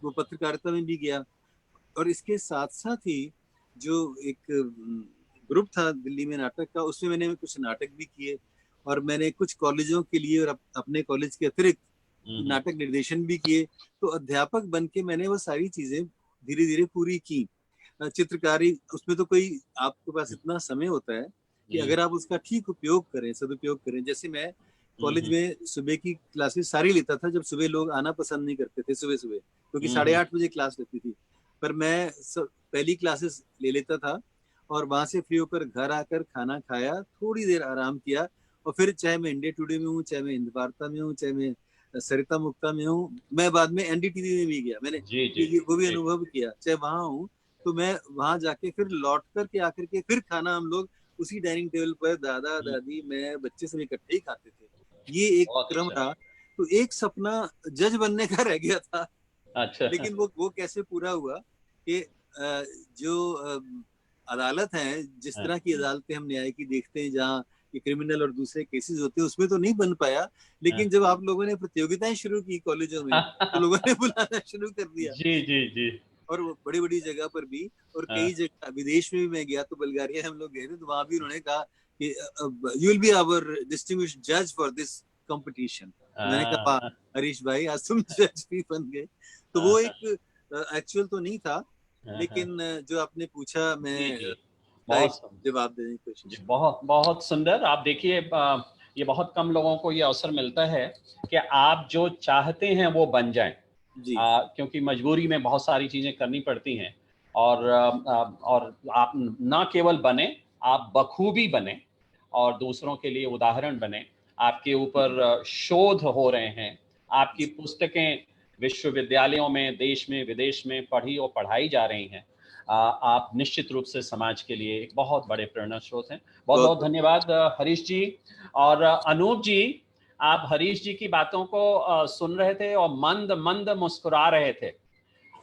S3: वो पत्रकारिता में भी गया। और इसके साथ साथ ही जो एक ग्रुप था दिल्ली में नाटक का, उसमें मैंने कुछ नाटक भी किए। और मैंने कुछ कॉलेजों के लिए और अपने कॉलेज के अतिरिक्त नाटक निर्देशन भी किए। तो अध्यापक बन के मैंने वो सारी चीजें धीरे धीरे पूरी की। चित्रकारी, उसमें तो कोई आपके पास इतना समय होता है कि अगर आप उसका ठीक उपयोग करें, सदुपयोग करें। जैसे मैं कॉलेज में सुबह की क्लासेस सारी लेता था, जब सुबह लोग आना पसंद नहीं करते थे सुबह सुबह, क्योंकि 8:30 बजे क्लास लगती थी। पर मैं पहली क्लासेस ले लेता था और वहां से फ्री होकर घर आकर खाना खाया, थोड़ी देर आराम किया, और फिर चाहे मैं इंडिया टुडे में हूँ, चाहे मैं हिंद वार्ता में हूँ, चाहे मैं सरिता मुक्ता में हूँ, मैं बाद में एनडीटीवी में भी गया, मैंने वो भी अनुभव किया, चाहे वहां हूँ। तो मैं वहां जाके फिर लौट कर के आकर के फिर खाना हम लोग उसी डाइनिंग टेबल पर दादा दादी मैं बच्चे सब इकट्ठे ही खाते थे। ये एक
S1: बहुत
S3: क्रम
S1: अच्छा।
S3: रहा। तो एक सपना जज बनने का रह गया था,
S1: अच्छा।
S3: लेकिन वो कैसे पूरा हुआ कि जो अदालत है, जिस
S1: हाँ,
S3: तरह की अदालतें हम न्याय की देखते हैं जहाँ ये क्रिमिनल और दूसरे केसेस होते हैं, उसमें तो नहीं बन पाया।
S1: हाँ।
S3: लेकिन जब आप लोगों ने प्रतियोगिताएं शुरू की कॉलेजों में, तो लोगों ने बुलाना शुरू कर दिया,
S1: जी जी जी।
S3: और बड़ी बड़ी जगह पर भी। और
S1: हाँ,
S3: कई जगह विदेश में भी मैं गया, तो बल्गारिया हम लोग गए थे, तो वहां भी उन्होंने कहा कि you will be our distinguished जज फॉर दिस कंपटीशन। मैंने कहा वाह
S1: हाँ,
S3: हरीश भाई, आज तुम जज भी बन गए। तो
S1: हाँ,
S3: वो
S1: हाँ,
S3: एक एक्चुअल तो नहीं था,
S1: हाँ, हाँ।
S3: लेकिन जो आपने पूछा, मैं
S1: जी जी।
S3: का एक
S1: बहुत
S3: जवाब देने की
S1: जी,
S3: कोशिश की।
S1: बहुत बहुत सुंदर। आप देखिए, ये बहुत कम लोगों को ये अवसर मिलता है कि आप जो चाहते हैं वो बन जाएं।
S3: जी
S1: क्योंकि मजबूरी में बहुत सारी चीजें करनी पड़ती हैं। और आप ना केवल बने, आप बखूबी बने और दूसरों के लिए उदाहरण बने। आपके ऊपर शोध हो रहे हैं, आपकी
S3: जी
S1: पुस्तकें विश्वविद्यालयों में, देश में विदेश में पढ़ी और पढ़ाई जा रही हैं। आप निश्चित रूप से समाज के लिए एक बहुत बड़े प्रेरणा स्रोत हैं। बहुत
S3: बहुत
S1: बहुत धन्यवाद हरीश जी। और अनूप जी, आप हरीश जी की बातों को सुन रहे थे और मंद मंद मुस्कुरा रहे थे,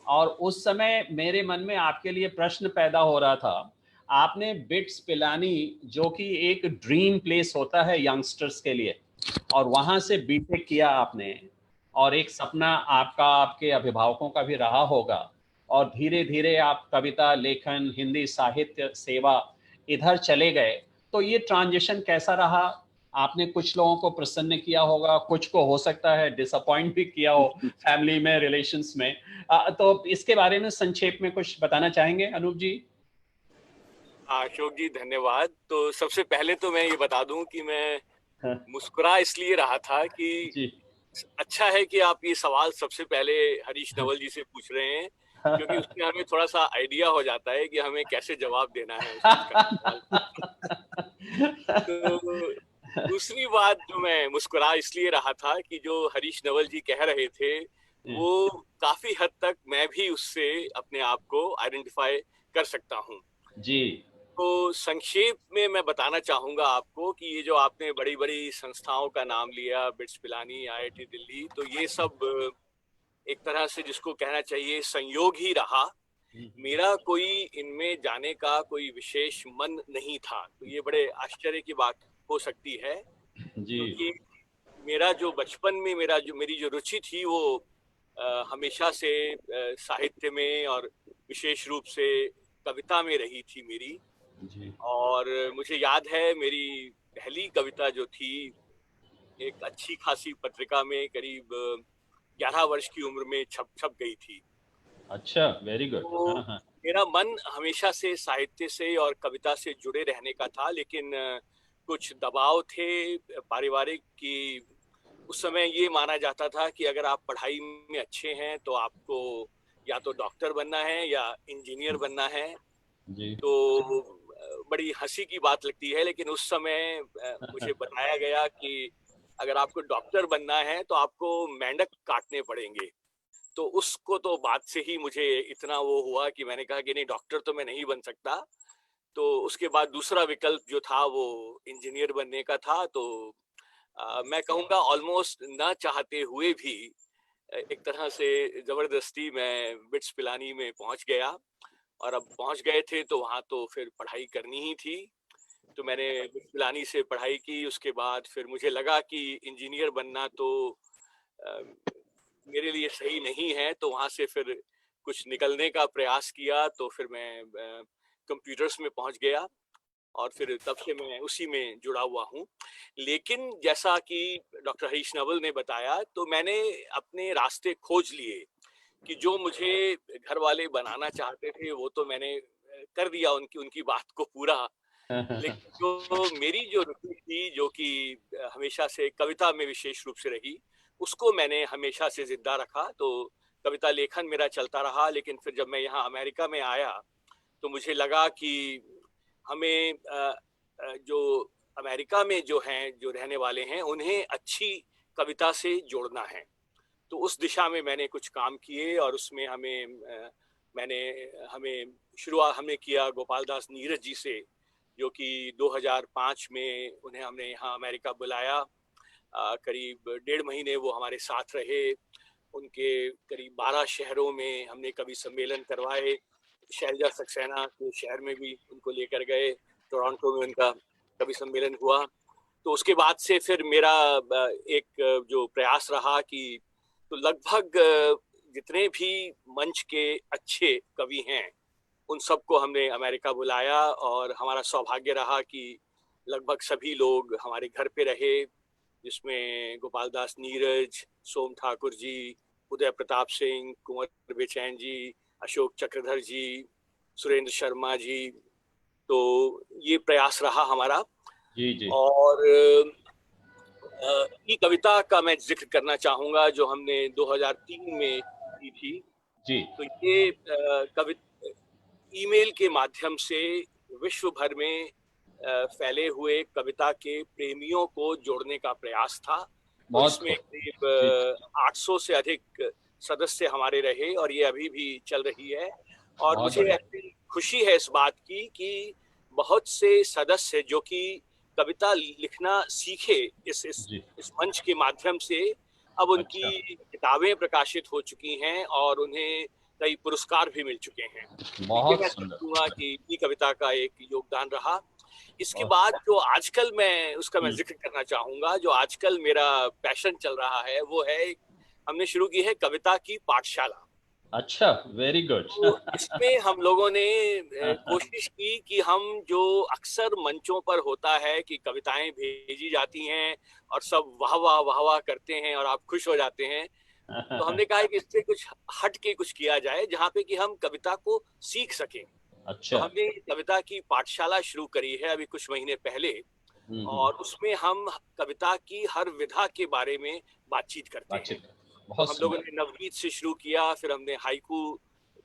S1: और उस समय मेरे मन में आपके लिए प्रश्न पैदा हो रहा था। आपने बिट्स पिलानी, जो कि एक ड्रीम प्लेस होता है यंगस्टर्स के लिए, और वहां से बीटेक किया आपने, और एक सपना आपका, आपके अभिभावकों का भी रहा होगा, और धीरे धीरे आप कविता लेखन, हिंदी साहित्य सेवा इधर चले गए। तो ये ट्रांजिशन कैसा रहा? आपने कुछ लोगों को प्रसन्न किया होगा, कुछ को हो सकता है डिसअपॉइंट भी किया हो, फैमिली में, रिलेशंस में। तो इसके बारे में संक्षेप में कुछ बताना चाहेंगे अनूप जी?
S4: हाँ अशोक जी, धन्यवाद। तो सबसे पहले तो मैं ये बता दूं कि मैं
S1: हाँ,
S4: मुस्कुरा इसलिए रहा था कि
S1: जी।
S4: अच्छा है कि आप ये सवाल सबसे पहले हरीश नवल जी से पूछ रहे हैं, क्योंकि उसमें हमें थोड़ा सा आइडिया हो जाता है कि हमें कैसे जवाब देना है उसका सवाल। तो दूसरी बात जो मैं मुस्कुरा इसलिए रहा था कि जो हरीश नवल जी कह रहे थे, वो काफी हद तक मैं भी उससे अपने आप को आइडेंटिफाई कर सकता हूँ।
S1: जी
S4: तो संक्षेप में मैं बताना चाहूंगा आपको कि ये जो आपने बड़ी बड़ी संस्थाओं का नाम लिया, बिट्स पिलानी, आईआईटी दिल्ली, तो ये सब एक तरह से जिसको कहना चाहिए संयोग ही रहा। मेरा कोई इनमें जाने का कोई विशेष मन नहीं था। तो ये बड़े आश्चर्य की बात हो सकती है,
S1: जी
S4: क्योंकि मेरा जो बचपन में मेरी जो रुचि थी वो हमेशा से साहित्य में और विशेष रूप से कविता में रही थी मेरी।
S1: जी।
S4: और मुझे याद है मेरी पहली कविता जो थी, एक अच्छी खासी पत्रिका में करीब 11 वर्ष की उम्र में छप गई थी।
S1: अच्छा, वेरी गुड।
S4: तो
S1: हाँ हाँ।
S4: मेरा मन हमेशा से साहित्य से और कविता से जुड़े रहने का था, लेकिन कुछ दबाव थे पारिवारिक की। उस समय ये माना जाता था कि अगर आप पढ़ाई में अच्छे हैं तो आपको या तो डॉक्टर बनना है या इंजीनियर बनना है।
S1: जी।
S4: तो बड़ी हंसी की बात लगती है, लेकिन उस समय मुझे बताया गया कि अगर आपको डॉक्टर बनना है तो आपको मेंढक काटने पड़ेंगे। तो उसको तो बात से ही मुझे इतना वो हुआ कि मैंने कहा कि नहीं, डॉक्टर तो मैं नहीं बन सकता। तो उसके बाद दूसरा विकल्प जो था वो इंजीनियर बनने का था। तो मैं कहूँगा ऑलमोस्ट ना चाहते हुए भी एक तरह से जबरदस्ती मैं बिट्स पिलानी में पहुंच गया। और अब पहुंच गए थे तो वहां तो फिर पढ़ाई करनी ही थी। तो मैंने बिट्स पिलानी से पढ़ाई की। उसके बाद फिर मुझे लगा कि इंजीनियर बनना तो अ, मेरे लिए सही नहीं है। तो वहां से फिर कुछ निकलने का प्रयास किया। तो फिर मैं कंप्यूटर्स में पहुंच गया और फिर तब से मैं उसी में जुड़ा हुआ हूँ। लेकिन जैसा कि डॉक्टर हरीश नवल ने बताया, तो मैंने अपने रास्ते खोज लिए कि जो मुझे घर वाले बनाना चाहते थे वो तो मैंने कर दिया, उनकी उनकी बात को पूरा। लेकिन जो मेरी जो रुचि थी, जो कि हमेशा से कविता में विशेष रूप से रही, उसको मैंने हमेशा से जिंदा रखा। तो कविता लेखन मेरा चलता रहा। लेकिन फिर जब मैं यहाँ अमेरिका में आया तो मुझे लगा कि हमें जो अमेरिका में जो हैं, जो रहने वाले हैं, उन्हें अच्छी कविता से जोड़ना है। तो उस दिशा में मैंने कुछ काम किए और उसमें हमें हमें शुरुआत हमने किया गोपाल दास नीरज जी से, जो कि 2005 में उन्हें हमने यहाँ अमेरिका बुलाया। करीब 1.5 महीने वो हमारे साथ रहे। उनके करीब 12 शहरों में हमने कवि सम्मेलन करवाए। शैलजा सक्सेना के शहर में भी उनको लेकर गए, टोरंटो में उनका कवि सम्मेलन हुआ। तो उसके बाद से फिर मेरा एक जो प्रयास रहा कि तो लगभग जितने भी मंच के अच्छे कवि हैं उन सबको हमने अमेरिका बुलाया, और हमारा सौभाग्य रहा कि लगभग सभी लोग हमारे घर पे रहे, जिसमें गोपाल दास नीरज, सोम ठाकुर जी, उदय प्रताप सिंह, कुंवर बेचैन जी, अशोक चक्रधर जी, सुरेंद्र शर्मा जी। तो ये प्रयास रहा हमारा।
S1: जी जी।
S4: और ये कविता का मैं जिक्र करना चाहूंगा जो हमने 2003 में की थी।
S1: जी
S4: तो ये कविता ईमेल के माध्यम से विश्व भर में फैले हुए कविता के प्रेमियों को जोड़ने का प्रयास था। और
S1: बहुत
S4: इसमें
S1: खूब।
S4: करीब 800 से अधिक सदस्य हमारे रहे, और ये अभी भी चल रही है। और
S1: बहुत
S4: मुझे
S1: बढ़िया।
S4: ऐसी खुशी है इस बात की कि बहुत से सदस्य जो कि कविता लिखना सीखे
S1: जी।
S4: इस मंच के माध्यम से, अब
S1: अच्छा,
S4: उनकी किताबें प्रकाशित हो चुकी हैं और उन्हें कई पुरस्कार भी मिल चुके हैं। ये
S1: बहुत
S4: मैं
S1: सुंदर।
S4: समझूंगा कि ये कविता का एक योगदान रहा। इसके
S1: बहुत
S4: बाद जो आजकल उसका मैं
S1: हम्म,
S4: जिक्र करना चाहूंगा, जो आजकल मेरा पैशन चल रहा है, वो है हमने शुरू की है कविता की पाठशाला।
S1: अच्छा, वेरी गुड।
S4: तो इसमें हम लोगों ने कोशिश की कि हम जो अक्सर मंचों पर होता है कि कविताएं भेजी जाती हैं और सब वाह वाह वाह वाह करते हैं और आप खुश हो जाते हैं, तो हमने कहा कि इससे कुछ हट के कुछ किया जाए जहाँ पे कि हम कविता को सीख सकें। तो
S1: अच्छा।
S4: हमने कविता की पाठशाला शुरू करी है अभी कुछ महीने पहले, और उसमें हम कविता की हर विधा के बारे में बातचीत करते हैं।
S1: बातचीत।
S4: तो
S1: बहुत
S4: हम लोगों
S1: सुंदर।
S4: ने नवगीत से शुरू किया, फिर हमने हाइकू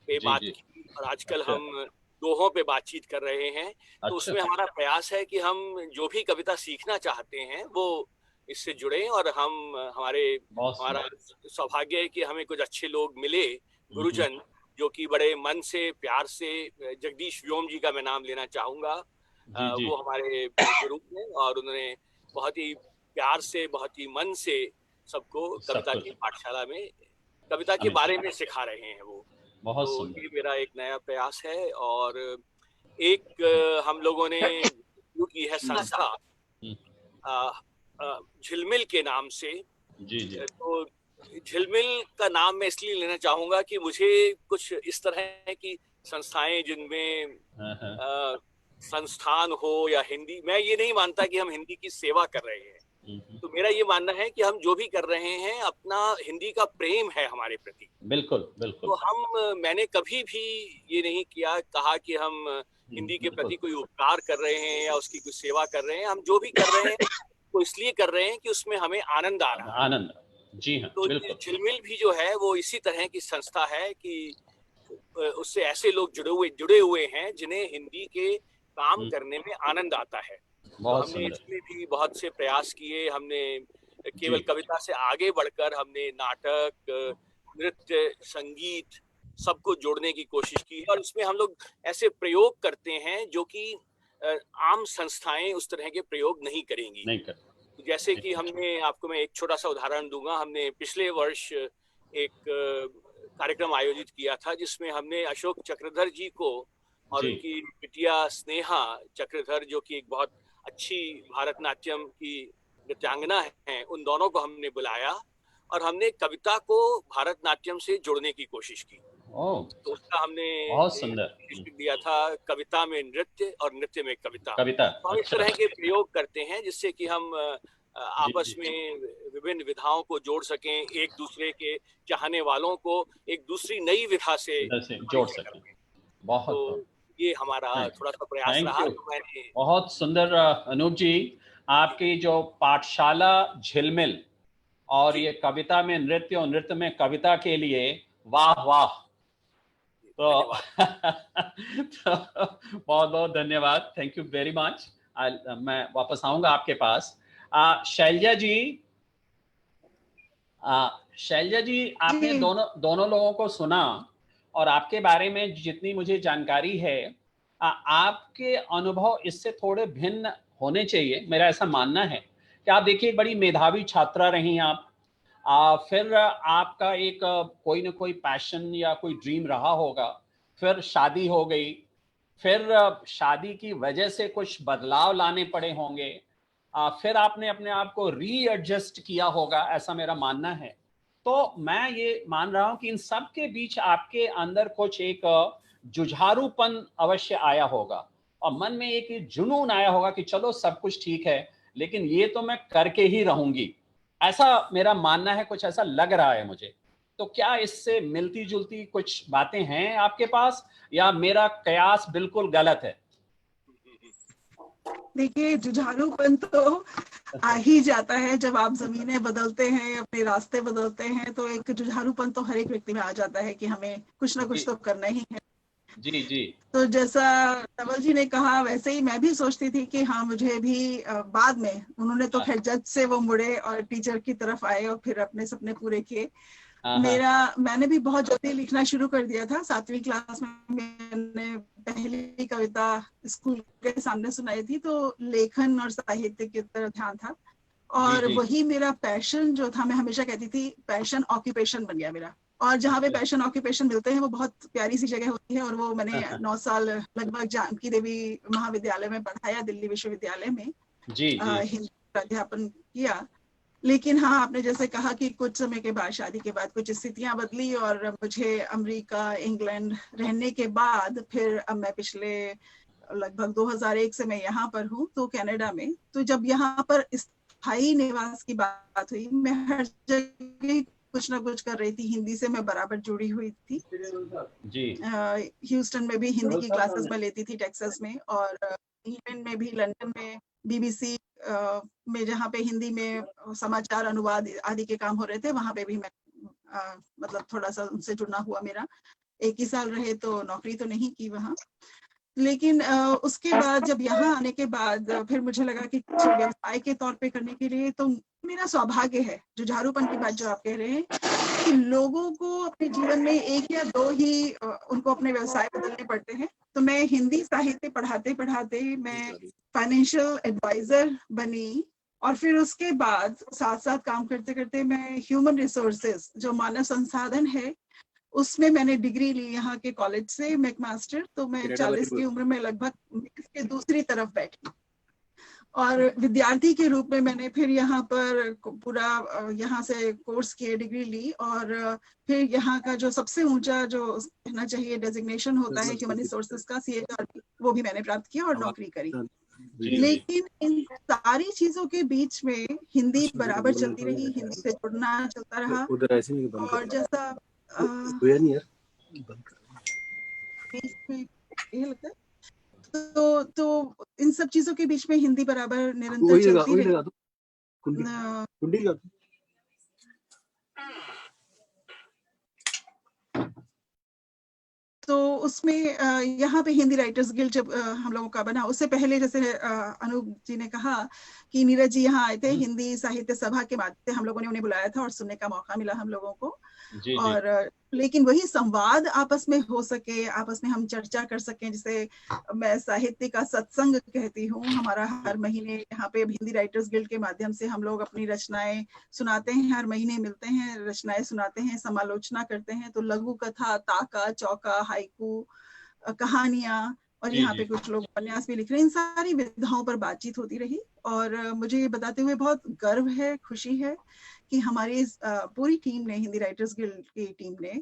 S4: पे
S1: जी
S4: बात
S1: जी।
S4: की, और आजकल
S1: अच्छा
S4: हम दोहों पे बातचीत कर रहे हैं। तो
S1: अच्छा।
S4: उसमें हमारा प्रयास है कि हम जो भी कविता सीखना चाहते हैं वो इससे जुड़े, और
S1: बहुत
S4: हमारा
S1: सुंदर।
S4: सौभाग्य है कि हमें कुछ अच्छे लोग मिले,
S1: हम्म,
S4: गुरुजन, जो कि बड़े मन से प्यार से, जगदीश व्योम जी का मैं नाम लेना चाहूंगा।
S1: जी जी।
S4: वो हमारे गुरु हैं, और उन्होंने बहुत ही प्यार से, बहुत ही मन से सबको
S1: सब
S4: कविता की
S1: कुछ
S4: पाठशाला में कविता के
S1: शामिल
S4: बारे
S1: किया।
S4: में सिखा रहे हैं वो।
S1: बहुत
S4: तो
S1: सुंदर।
S4: ये मेरा एक नया प्रयास है। और एक हम लोगों ने शुरू की है संस्था
S1: हम्म,
S4: झिलमिल के नाम से।
S1: जी जी।
S4: तो झिलमिल का नाम मैं इसलिए लेना चाहूंगा कि मुझे कुछ इस तरह की संस्थाएं जिनमें
S1: हाँ, हाँ,
S4: अ, संस्थान हो या हिंदी, मैं ये नहीं मानता कि हम हिंदी की सेवा कर रहे हैं। तो मेरा ये मानना है कि हम जो भी कर रहे हैं अपना हिंदी का प्रेम है हमारे प्रति।
S1: बिल्कुल बिल्कुल।
S4: तो मैंने कभी भी ये नहीं कहा कि हम हिंदी के
S1: बिल्कुल।
S4: प्रति कोई उपकार कर रहे हैं या उसकी कोई सेवा कर रहे हैं। हम जो भी कर रहे हैं वो इसलिए कर रहे हैं कि उसमें हमें आनंद आ रहा है।
S1: आनंद। जी हाँ,
S4: तो
S1: बिल्कुल।
S4: झिलमिल भी जो है वो इसी तरह की संस्था है कि उससे ऐसे लोग जुड़े हुए हैं जिन्हें हिंदी के काम
S1: हम्म,
S4: करने में आनंद आता है। तो
S1: बहुत
S4: हमने
S1: सुंदर।
S4: इसमें भी बहुत से प्रयास किए। हमने
S1: जी
S4: केवल कविता से आगे बढ़कर हमने नाटक, नृत्य, संगीत सबको जोड़ने की कोशिश की, और इसमें हम लोग ऐसे प्रयोग करते हैं जो कि आम संस्थाएं उस तरह के प्रयोग नहीं करेंगी।
S1: नहीं कर।
S4: जैसे कि आपको मैं एक छोटा सा उदाहरण दूंगा। हमने पिछले वर्ष एक कार्यक्रम आयोजित किया था जिसमें हमने अशोक चक्रधर जी को और
S1: जी।
S4: उनकी बिटिया स्नेहा चक्रधर, जो कि एक बहुत अच्छी भारतनाट्यम की नृत्यांगना है, उन दोनों को हमने बुलाया और हमने कविता को भारतनाट्यम से जोड़ने की कोशिश की।
S1: ओह,
S4: तो उसका हमने
S1: बहुत सुंदर।
S4: शीर्षक दिया था कविता में नृत्य और नृत्य में कविता।
S1: कविता।
S4: तो हम इस
S1: अच्छा।
S4: तरह के प्रयोग करते हैं जिससे कि हम
S1: जी
S4: आपस
S1: जी।
S4: में विभिन्न विधाओं को जोड़ सकें, एक दूसरे के चाहने वालों को एक दूसरी नई विधा से
S1: इधर से जोड़
S4: परिचय
S1: सकें।
S4: करवाएं।
S1: बहुत
S4: तो
S1: बहुत।
S4: ये हमारा थोड़ा सा प्रयास
S1: थैंक
S4: रहा।
S1: यू।
S4: तो मैंने
S1: बहुत सुंदर अनूप जी, आपकी जो पाठशाला झिलमिल और
S4: जी
S1: ये कविता में नृत्य और नृत्य में कविता के लिए वाह वाह। तो,
S4: धन्यवाद।
S1: तो बहुत बहुत धन्यवाद। Thank you very much. मैं वापस आऊंगा आपके पास। शैलजा जी, शैलजा जी, आपने
S5: जी
S1: दोनों दोनों लोगों को सुना और आपके बारे में जितनी मुझे जानकारी है, आपके अनुभव इससे थोड़े भिन्न होने चाहिए, मेरा ऐसा मानना है कि आप देखिए बड़ी मेधावी छात्रा रही आप, फिर आपका एक कोई ना कोई पैशन या कोई ड्रीम रहा होगा, फिर शादी हो गई, फिर शादी की वजह से कुछ बदलाव लाने पड़े होंगे, फिर आपने अपने आप को रीएडजस्ट किया होगा, ऐसा मेरा मानना है। तो मैं ये मान रहा हूं कि इन सब के बीच आपके अंदर कुछ एक जुझारूपन अवश्य आया होगा और मन में एक जुनून आया होगा कि चलो सब कुछ ठीक है, लेकिन ये तो मैं करके ही रहूंगी, ऐसा मेरा मानना है, कुछ ऐसा लग रहा है मुझे। तो क्या इससे मिलती जुलती कुछ बातें हैं आपके पास, या मेरा कयास बिल्कुल गलत है?
S5: देखिए, जुझारूपन तो आ ही जाता है जब आप जमीनें बदलते हैं, अपने रास्ते बदलते हैं, तो एक जुझारूपन तो हर एक व्यक्ति में आ जाता है कि हमें कुछ ना कुछ तो करना ही है।
S1: जी जी।
S5: तो जैसा नवल जी ने कहा वैसे ही मैं भी सोचती थी कि हाँ मुझे भी, बाद में उन्होंने तो खैर जज से वो मुड़े और टीचर की तरफ आए और फिर अपने सपने पूरे किए। मैंने भी बहुत जल्दी लिखना शुरू कर दिया था। 7वीं क्लास में मैंने पहली कविता स्कूल के सामने सुनाई थी, तो लेखन और साहित्य की तरफ ध्यान था और वही मेरा पैशन जो था। मैं हमेशा कहती थी पैशन ऑक्यूपेशन बन गया मेरा, और जहाँ पे पैशन ऑक्यूपेशन मिलते हैं वो बहुत प्यारी सी जगह होती है। और वो मैंने 9 साल लगभग जानकी देवी महाविद्यालय में पढ़ाया, दिल्ली विश्वविद्यालय में हिंदी का अध्यापन किया। लेकिन हाँ, आपने जैसे कहा कि कुछ समय के बाद, शादी के बाद कुछ स्थितियां बदली और मुझे अमेरिका, इंग्लैंड रहने के बाद फिर अब मैं पिछले लगभग 2001 से मैं यहाँ पर हूँ, तो कनाडा में। तो जब यहाँ पर स्थायी निवास की बात हुई, मैं हर जगह कुछ ना कुछ कर रही थी। हिंदी से मैं बराबर जुड़ी हुई थी जी। ह्यूस्टन में भी हिंदी की क्लासेस में लेती थी, टेक्सास में, और इंग्लैंड में भी, लंदन में BBC में जहाँ पे हिंदी में समाचार अनुवाद आदि के काम हो रहे थे, वहां पे भी मैं मतलब थोड़ा सा उनसे जुड़ना हुआ मेरा। 1 ही साल रहे तो नौकरी तो नहीं की वहाँ। लेकिन उसके बाद जब यहाँ आने के बाद फिर मुझे लगा कि व्यवसाय के तौर पे करने के लिए तो मेरा सौभाग्य है। जुझारूपन की बात जो आप कह रहे हैं कि लोगों को अपने जीवन में 1 या 2 ही उनको अपने व्यवसाय बदलने पड़ते हैं। तो मैं हिंदी साहित्य पढ़ाते पढ़ाते मैं फाइनेंशियल एडवाइजर बनी, और फिर उसके बाद साथ साथ काम करते करते मैं ह्यूमन रिसोर्सेज, जो मानव संसाधन है, उसमें मैंने डिग्री ली यहाँ के कॉलेज से, मैकमास्टर। तो मैं 40 की उम्र में लगभग इसके दूसरी तरफ बैठी, और विद्यार्थी के रूप में मैंने फिर यहाँ पर पूरा यहाँ से कोर्स किए, डिग्री ली, और फिर यहाँ का जो सबसे ऊंचा जो कहना चाहिए डेजिग्नेशन होता है ह्यूमन रिसोर्सेज का, CHRP, वो भी मैंने प्राप्त किया और नौकरी करी। लेकिन इन सारी चीजों के बीच में हिंदी बराबर चलती रही, हिंदी से जुड़ना चलता रहा। और जैसा लगता है तो इन सब चीजों के बीच में हिंदी बराबर निरंतर चलती रही। तो उसमें यहाँ पे हिंदी राइटर्स गिल्ड जब हम लोगों का बना, उससे पहले जैसे अनूप जी ने कहा कि नीरज जी यहाँ आए थे, हिंदी साहित्य सभा के माध्यम से हम लोगों ने उन्हें बुलाया था और सुनने का मौका मिला हम लोगों को। और लेकिन वही संवाद आपस में हो सके, आपस में हम चर्चा कर सकें, जिसे मैं साहित्य का सत्संग कहती हूँ। हमारा हर महीने यहाँ पे हिंदी राइटर्स गिल्ड के माध्यम से हम लोग अपनी रचनाएं सुनाते हैं, हर महीने मिलते हैं, रचनाएं सुनाते हैं, समालोचना करते हैं। तो लघु कथा, ताका, चौका, हाइकू, कहानियां, और यहाँ पे कुछ लोग उपन्यास भी लिख रहे हैं। इन सारी विधाओं पर बातचीत होती रही, और मुझे ये बताते हुए बहुत गर्व है, खुशी है कि हमारी पूरी टीम ने, हिंदी राइटर्स गिल्ड की टीम ने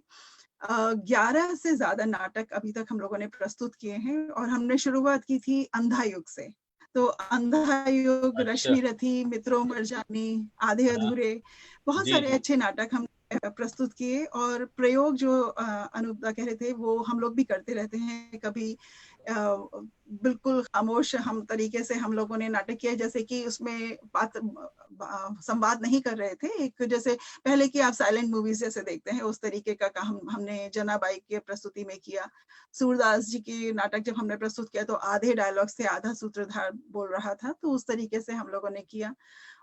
S5: 11 से ज्यादा नाटक अभी तक हम लोगों ने प्रस्तुत किए हैं। और हमने शुरुआत की थी अंधा युग से। तो अंधा युग, रश्मि रथी, मित्रों मरजानी, आधे अधूरे, बहुत सारे अच्छे नाटक हम प्रस्तुत किए। और प्रयोग जो अनूपदा कह रहे थे वो हम लोग भी करते रहते हैं। कभी बिल्कुल खामोश हम तरीके से हम लोगों ने नाटक किया, जैसे कि उसमें संवाद नहीं कर रहे थे, एक जैसे पहले की आप साइलेंट मूवीज जैसे देखते हैं उस तरीके का हमने जनाबाई के प्रस्तुति में किया। सूरदास जी की नाटक जब हमने प्रस्तुत किया तो आधे डायलॉग्स थे, आधा सूत्रधार बोल रहा था, तो उस तरीके से हम लोगों ने किया,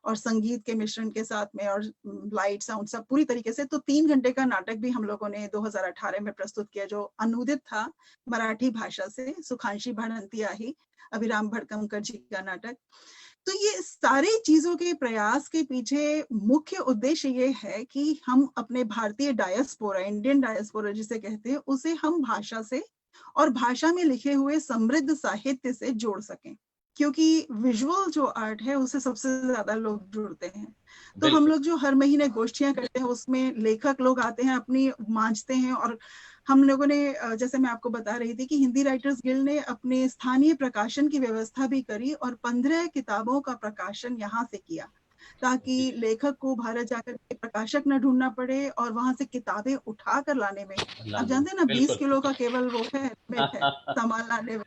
S5: और संगीत के मिश्रण के साथ में और लाइट साउंड सब पूरी तरीके से। तो 3 घंटे का नाटक भी हम लोगों ने 2018 में प्रस्तुत किया, जो अनुदित था मराठी भाषा से, सुखांशी भणंती आहे, अभिराम भड़कमकर जी का नाटक। तो ये सारी चीजों के प्रयास के पीछे मुख्य उद्देश्य ये है कि हम अपने भारतीय डायस्पोरा, इंडियन डायस्पोरा जिसे कहते हैं, उसे हम भाषा से और भाषा में लिखे हुए समृद्ध साहित्य से जोड़ सकें, क्योंकि विजुअल जो आर्ट है उससे सबसे ज्यादा लोग जुड़ते हैं। तो हम लोग जो हर महीने गोष्ठियां करते हैं उसमें लेखक लोग आते हैं, अपनी मांझते हैं, और हम लोगों ने, जैसे मैं आपको बता रही थी कि हिंदी राइटर्स गिल्ड ने अपने स्थानीय प्रकाशन की व्यवस्था भी करी और 15 किताबों का प्रकाशन यहाँ से किया, ताकि लेखक को भारत जाकर के प्रकाशक न ढूंढना पड़े और वहां से किताबें उठा कर लाने में, आप जानते हैं ना 20 किलो का केवल वो है सामान लाने में,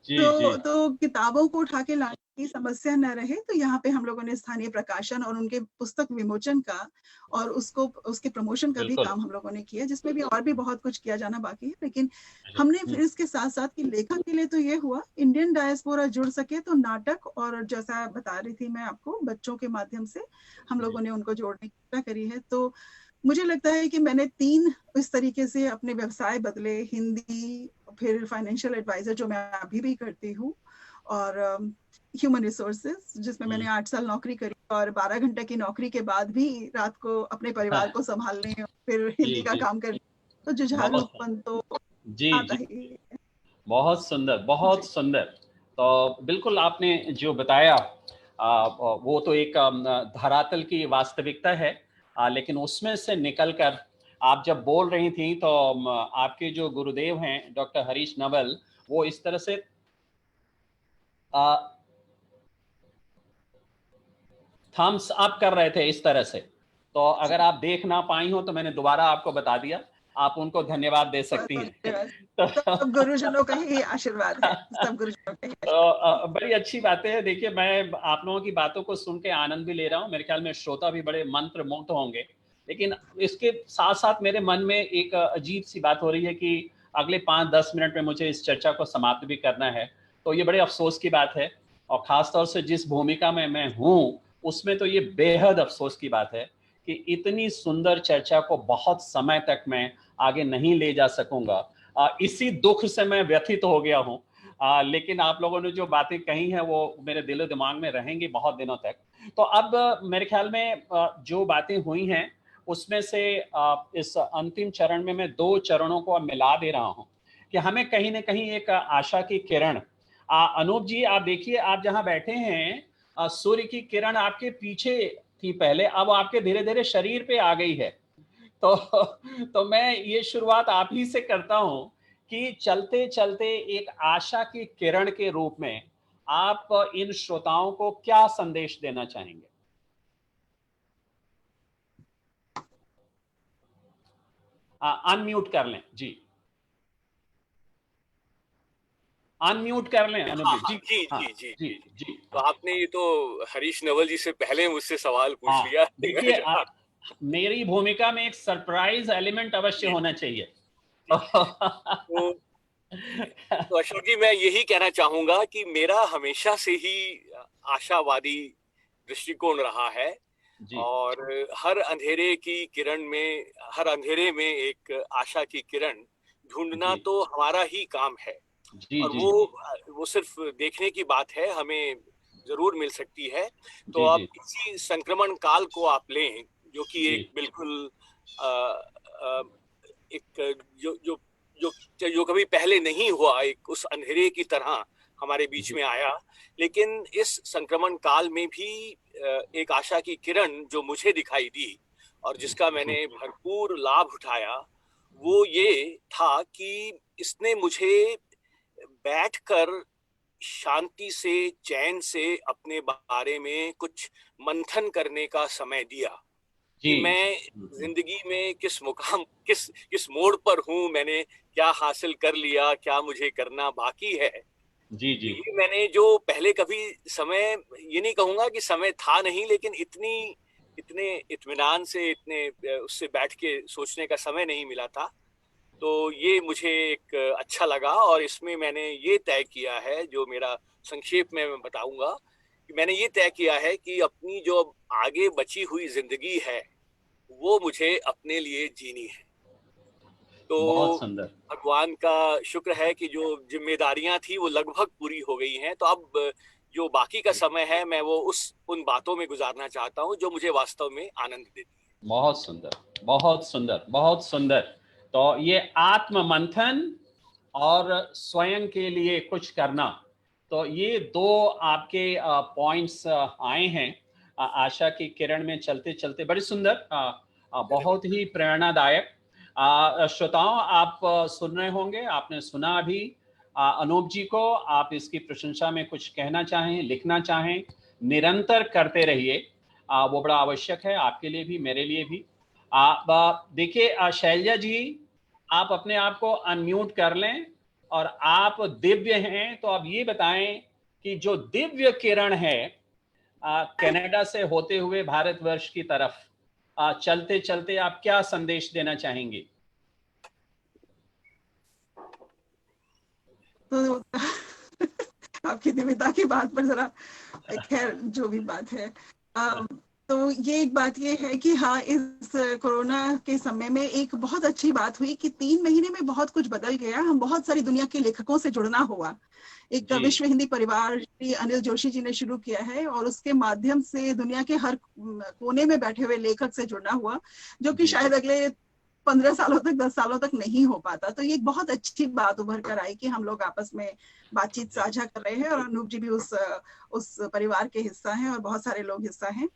S5: तो किताबों को उठा के लाने की समस्या न रहे, तो यहाँ पे हम लोगों ने स्थानीय प्रकाशन और उनके पुस्तक विमोचन का और उसके प्रमोशन का भी काम हम लोगों ने किया, जिसमें भी और भी बहुत कुछ किया जाना बाकी है। लेकिन हमने फिर इसके साथ साथ कि लेखक के लिए तो ये हुआ, इंडियन डायस्पोरा जुड़ सके, तो नाटक और जैसा बता रही थी मैं आपको, बच्चों के माध्यम से हम लोगों ने उनको जोड़ने की कोशिश करी है। तो मुझे लगता है कि मैंने 3 इस तरीके से अपने व्यवसाय बदले, हिंदी, फिर फाइनेंशियल एडवाइजर जो मैं अभी भी करती हूँ, और ह्यूमन रिसोर्सेज जिसमें मैंने 8 साल नौकरी करी, और 12 घंटे की नौकरी के बाद भी रात को अपने परिवार को संभालने और फिर हिंदी का काम करने, तो जुझारूपन तो आता ही।
S1: बहुत सुंदर, बहुत सुंदर। तो बिल्कुल आपने जो बताया वो तो एक धरातल की वास्तविकता है, लेकिन उसमें से निकलकर आप जब बोल रही थी तो आपके जो गुरुदेव हैं डॉक्टर हरीश नवल, वो इस तरह से थम्स अप कर रहे थे इस तरह से, तो अगर आप देख ना पाई हो तो मैंने दोबारा आपको बता दिया, आप उनको धन्यवाद दे सकती हैं।
S5: तो गुरुजनों का ही आशीर्वाद है, सब गुरुजनों का ही।
S1: तो बड़ी अच्छी बातें हैं। देखिए, मैं आप लोगों की बातों को सुन के आनंद भी ले रहा हूँ, मेरे ख्याल में श्रोता भी बड़े मंत्र मुग्ध होंगे, लेकिन इसके साथ साथ मेरे मन में एक अजीब सी बात हो रही है कि अगले 5-10 मिनट में मुझे इस चर्चा को समाप्त भी करना है। तो ये बड़े अफसोस की बात है, और खासतौर से जिस भूमिका में मैं हूँ उसमें तो ये बेहद अफसोस की बात है कि इतनी सुंदर चर्चा को बहुत समय तक मैं आगे नहीं ले जा सकूंगा। इसी दुख से मैं व्यथित हो गया हूँ, लेकिन आप लोगों ने जो बातें कही हैं वो मेरे दिलो दिमाग में रहेंगी बहुत दिनों तक। तो अब मेरे ख्याल में जो बातें हुई हैं उसमें से इस अंतिम चरण में मैं 2 चरणों को अब मिला दे रहा हूँ कि हमें कहीं ना कहीं एक आशा की किरण, अनूप जी आप देखिए, आप जहाँ बैठे हैं सूर्य की किरण आपके पीछे थी पहले, अब आपके धीरे धीरे शरीर पे आ गई है। तो मैं ये शुरुआत आप ही से करता हूं कि चलते चलते एक आशा की किरण के रूप में आप इन श्रोताओं को क्या संदेश देना चाहेंगे? अनम्यूट कर लें जी, अनम्यूट कर लें अनुप जी।
S4: जी। तो आपने ये तो हरीश नवल जी से पहले मुझसे सवाल पूछ लिया।
S1: देखिए, मेरी भूमिका में एक सरप्राइज एलिमेंट अवश्य होना चाहिए।
S4: तो अशोक जी, मैं यही कहना चाहूंगा कि मेरा हमेशा से ही आशावादी दृष्टिकोण रहा है, और हर अंधेरे की किरण में, हर अंधेरे में एक आशा की किरण ढूंढना तो हमारा ही काम है। और वो सिर्फ देखने की बात है, हमें जरूर मिल सकती है। तो अब इसी संक्रमण काल को आप लें, जो कि एक बिल्कुल एक जो कभी पहले नहीं हुआ, एक उस अंधेरे की तरह हमारे बीच में आया। लेकिन इस संक्रमण काल में भी एक आशा की किरण जो मुझे दिखाई दी और जिसका मैंने भरपूर लाभ उठाया, वो ये था कि इसने मुझे बैठकर शांति से, चैन से अपने बारे में कुछ मंथन करने का समय दिया कि मैं जिंदगी में किस मुकाम, किस मोड़ पर हूं, मैंने क्या हासिल कर लिया, क्या मुझे करना बाकी है।
S1: जी जी।
S4: ये मैंने जो पहले कभी समय, ये नहीं कहूंगा कि समय था नहीं, लेकिन इतने इत्मीनान से, इतने उससे बैठ के सोचने का समय नहीं मिला था। तो ये मुझे एक अच्छा लगा, और इसमें मैंने ये तय किया है, जो मेरा संक्षेप में मैं बताऊंगा, कि मैंने ये तय किया है कि अपनी जो आगे बची हुई जिंदगी है वो मुझे अपने लिए जीनी है।
S1: बहुत
S4: तो
S1: सुंदर।
S4: भगवान का शुक्र है कि जो जिम्मेदारियां थी वो लगभग पूरी हो गई हैं। तो अब जो बाकी का समय है मैं वो उन बातों में गुजारना चाहता हूँ जो मुझे वास्तव में आनंद देती है।
S1: बहुत सुंदर, बहुत सुंदर, बहुत सुंदर। तो ये आत्म मंथन और स्वयं के लिए कुछ करना, तो ये दो आपके पॉइंट्स आए हैं आशा की किरण में चलते चलते। बड़ी सुंदर, बहुत ही प्रेरणादायक। श्रोताओं, आप सुन रहे होंगे, आपने सुना अभी अनूप जी को। आप इसकी प्रशंसा में कुछ कहना चाहें, लिखना चाहें, निरंतर करते रहिए। वो बड़ा आवश्यक है आपके लिए भी, मेरे लिए भी। आप देखिए शैलजा जी, आप अपने आप को अनम्यूट कर लें, और आप दिव्य हैं, तो आप ये बताएं कि जो दिव्य किरण है कनाडा से होते हुए भारतवर्ष की तरफ चलते चलते आप क्या संदेश देना चाहेंगे?
S5: तो आपकी दिव्यता की बात पर जरा, खैर जो भी बात है, तो ये एक बात ये है कि हाँ, इस कोरोना के समय में एक बहुत अच्छी बात हुई कि 3 महीने में बहुत कुछ बदल गया। हम बहुत सारी दुनिया के लेखकों से जुड़ना हुआ। एक
S1: जी।
S5: विश्व हिंदी परिवार श्री अनिल जोशी जी ने शुरू किया है, और उसके माध्यम से दुनिया के हर कोने में बैठे हुए लेखक से जुड़ना हुआ, जो कि
S1: जी।
S5: शायद अगले 15 सालों तक, 10 सालों तक नहीं हो पाता। तो ये एक बहुत अच्छी बात उभर कर आई कि हम लोग आपस में बातचीत साझा कर रहे हैं, और अनूप जी भी उस परिवार के हिस्सा हैं, और बहुत सारे लोग हिस्सा हैं।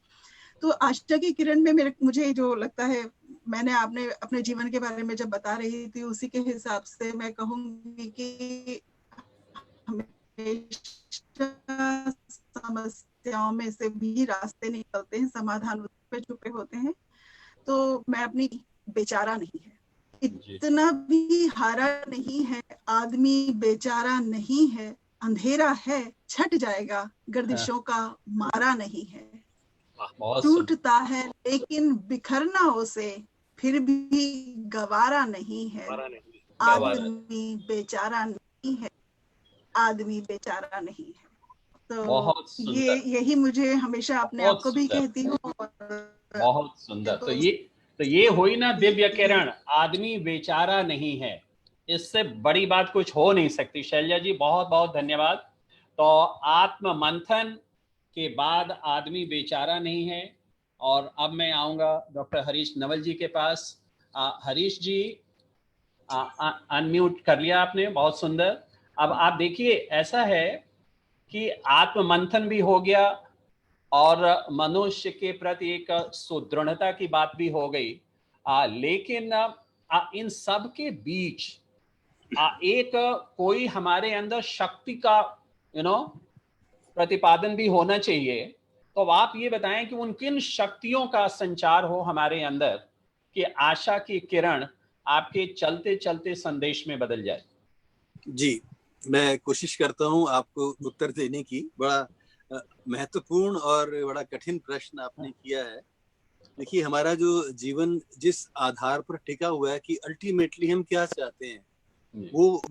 S5: तो आशा की किरण में मुझे जो लगता है, मैंने आपने अपने जीवन के बारे में जब बता रही थी, उसी के हिसाब से मैं कहूंगी कि हमेशा समस्याओं में से भी रास्ते निकलते हैं, समाधान उस पे छुपे होते हैं। तो मैं अपनी, बेचारा नहीं है, इतना भी हारा नहीं है, आदमी बेचारा नहीं है, अंधेरा है छट जाएगा, गर्दिशों का मारा नहीं है,
S1: बहुत सुंदर।
S5: टूटता है लेकिन बिखरना उसे फिर भी गवारा नहीं है,
S4: हमारा नहीं।
S5: आदमी बेचारा नहीं है, आदमी बेचारा नहीं है। तो
S1: बहुत सुंदर,
S5: यही मुझे हमेशा अपने आप
S1: बहुत
S5: को भी
S1: सुंदर,
S5: कहती हूँ,
S1: बहुत सुंदर। तो ये हुई ना दिव्य किरण, आदमी बेचारा नहीं है। इससे बड़ी बात कुछ हो नहीं सकती। शैलजा जी, बहुत बहुत धन्यवाद। तो आत्म मंथन के बाद आदमी बेचारा नहीं है। और अब मैं आऊंगा डॉक्टर हरीश नवल जी के पास। हरीश जी, अनम्यूट कर लिया आपने, बहुत सुंदर। अब आप देखिए, ऐसा है कि आत्म मंथन भी हो गया, और मनुष्य के प्रति एक सुदृढ़ता की बात भी हो गई। लेकिन इन सब के बीच एक कोई हमारे अंदर शक्ति का प्रतिपादन भी होना चाहिए। तो आप ये बताएं कि उन किन शक्तियों का संचार हो हमारे अंदर कि आशा की किरण आपके चलते चलते संदेश में बदल जाए।
S3: जी, मैं कोशिश करता हूँ आपको उत्तर देने की। बड़ा महत्वपूर्ण और बड़ा कठिन प्रश्न आपने किया है। देखिए, हमारा जो जीवन जिस आधार पर टिका हुआ है कि अल्टीमेटली हम क्या चाहते हैं,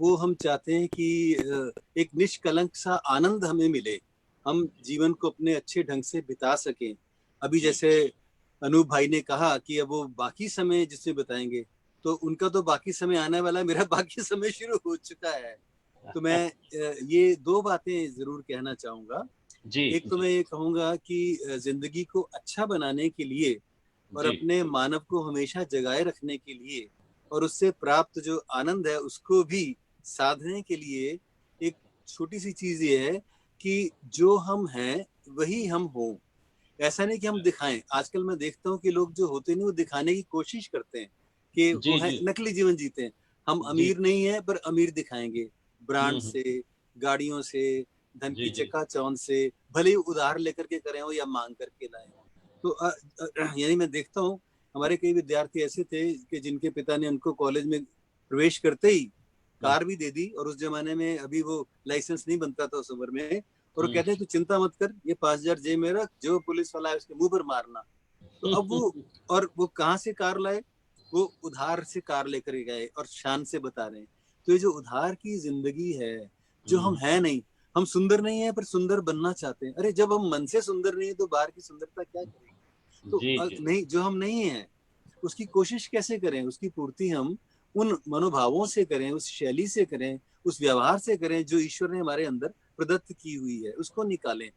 S3: वो हम चाहते हैं कि एक निष्कलंक सा आनंद हमें मिले, हम जीवन को अपने अच्छे ढंग से बिता सकें। अभी जैसे अनूप भाई ने कहा कि अब वो बाकी समय जिसमें बताएंगे, तो उनका तो बाकी समय आने वाला है, मेरा बाकी समय शुरू हो चुका है। तो मैं ये दो बातें जरूर कहना चाहूंगा।
S1: जी।
S3: एक तो मैं ये कहूंगा कि जिंदगी को अच्छा बनाने के लिए और अपने मानव को हमेशा जगाए रखने के लिए और उससे प्राप्त जो आनंद है उसको भी साधने के लिए एक छोटी सी चीज ये है कि जो हम हैं वही हम हों। ऐसा नहीं कि हम दिखाएं। आजकल मैं देखता हूँ कि लोग जो होते नहीं वो दिखाने की कोशिश करते हैं कि वो है नकली जीवन जीते हैं। हम अमीर नहीं है पर अमीर दिखाएंगे, ब्रांड से, गाड़ियों से, धन की चकाचौंध से, भले ही उधार लेकर के करें हो या मांग करके लाए हो। तो यानी मैं देखता हूँ हमारे कई विद्यार्थी ऐसे थे कि जिनके पिता ने उनको कॉलेज में प्रवेश करते ही कार भी दे दी, और उस जमाने में अभी वो लाइसेंस नहीं बनता था उस उम्र में, और वो कहते हैं तू चिंता मत कर, ये 5,000 जेब में रख, जो पुलिस वाला है उसके मुंह पर मारना। तो अब वो कहाँ से कार लाए? वो उधार से कार लेकर गए और शान से बता रहे हैं। तो ये जो उधार की जिंदगी है, जो हम है नहीं, हम सुंदर नहीं है पर सुंदर बनना चाहते हैं। अरे जब हम मन से सुंदर नहीं है तो बाहर की सुंदरता क्या करेगी? तो नहीं, जो हम नहीं है उसकी कोशिश कैसे करें? उसकी पूर्ति हम उन मनोभावों से करें, उस शैली से करें, उस व्यवहार से करें जो ईश्वर ने हमारे अंदर प्रदत्त की हुई है, उसको निकालें।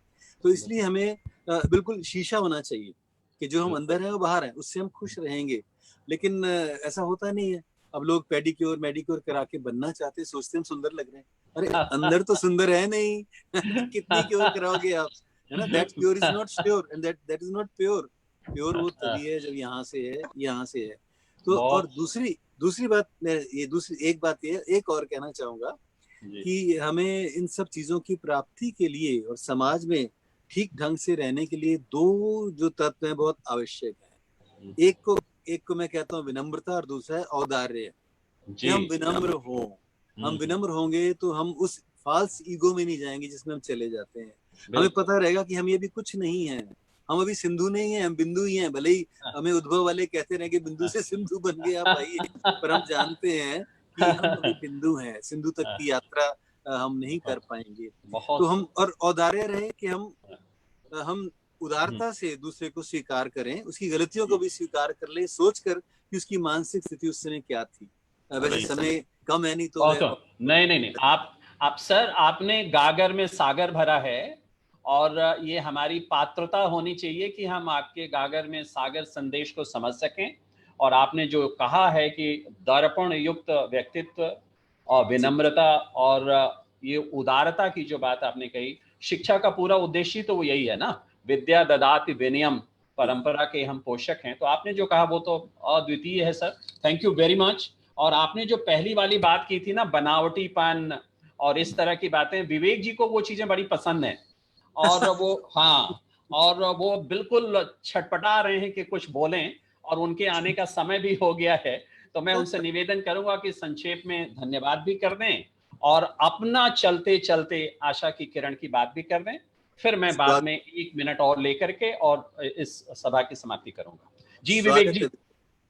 S3: तो इसलिए हमें बिल्कुल शीशा होना चाहिए कि जो हम अंदर है वो बाहर है, उससे हम खुश रहेंगे। लेकिन ऐसा होता नहीं है। अब लोग पेडिक्योर मेडिक्योर करा के बनना चाहते हैं, सोचते हैं हम सुंदर लग रहे हैं। अरे अंदर तो सुंदर है नहीं। कितनी क्योर कराओगे आप, है ना? That cure is not sure and that is not pure. Pure वो तभी है जब यहाँ से है, यहाँ से है। तो और दूसरी बात, मैं ये एक बात ये एक और कहना चाहूंगा कि हमें इन सब चीजों की प्राप्ति के लिए और समाज में ठीक ढंग से रहने के लिए दो जो तत्व हैं बहुत आवश्यक है। एक को मैं कहता हूँ विनम्रता, और दूसरा है औदार्य। हम विनम्र हो, हम विनम्र होंगे तो हम उस फाल्स ईगो में नहीं जाएंगे जिसमें हम चले जाते हैं। हमें पता रहेगा कि हम ये भी कुछ नहीं है, हम अभी सिंधु नहीं है, हम बिंदु ही हैं। भले ही हमें उद्भव वाले कहते रहे कि बिंदु से सिंधु बन गए आप आइए, पर हम जानते हैं कि हम अभी बिंदु हैं, सिंधु तक की यात्रा हम नहीं कर पाएंगे। तो हम और औदार्य रहे कि हम उदारता से दूसरे को स्वीकार करें, उसकी गलतियों को भी स्वीकार कर ले, सोचकर कि उसकी मानसिक स्थिति उस समय क्या थी। वैसे समय कम है नहीं तो
S1: नहीं आप सर, आपने गागर में सागर भरा है, और ये हमारी पात्रता होनी चाहिए कि हम आपके गागर में सागर संदेश को समझ सकें। और आपने जो कहा है कि दर्पण युक्त व्यक्तित्व और विनम्रता और ये उदारता की जो बात आपने कही, शिक्षा का पूरा उद्देश्य तो वो यही है ना, विद्या ददाति विनयम, परंपरा के हम पोषक हैं। तो आपने जो कहा वो तो अद्वितीय है sir, thank you very much. और आपने जो पहली वाली बात की थी ना, बनावटीपन और इस तरह की बातें, विवेक जी को वो चीजें बड़ी पसंद हैं, और वो और वो बिल्कुल छटपटा रहे हैं कि कुछ बोलें, और उनके आने का समय भी हो गया है। तो मैं उनसे निवेदन करूंगा कि संक्षेप में धन्यवाद भी कर दें और अपना चलते चलते आशा की किरण की बात भी कर दें। फिर मैं बाद में 1 मिनट और लेकर के और इस सभा की समाप्ति करूंगा। जी विवेक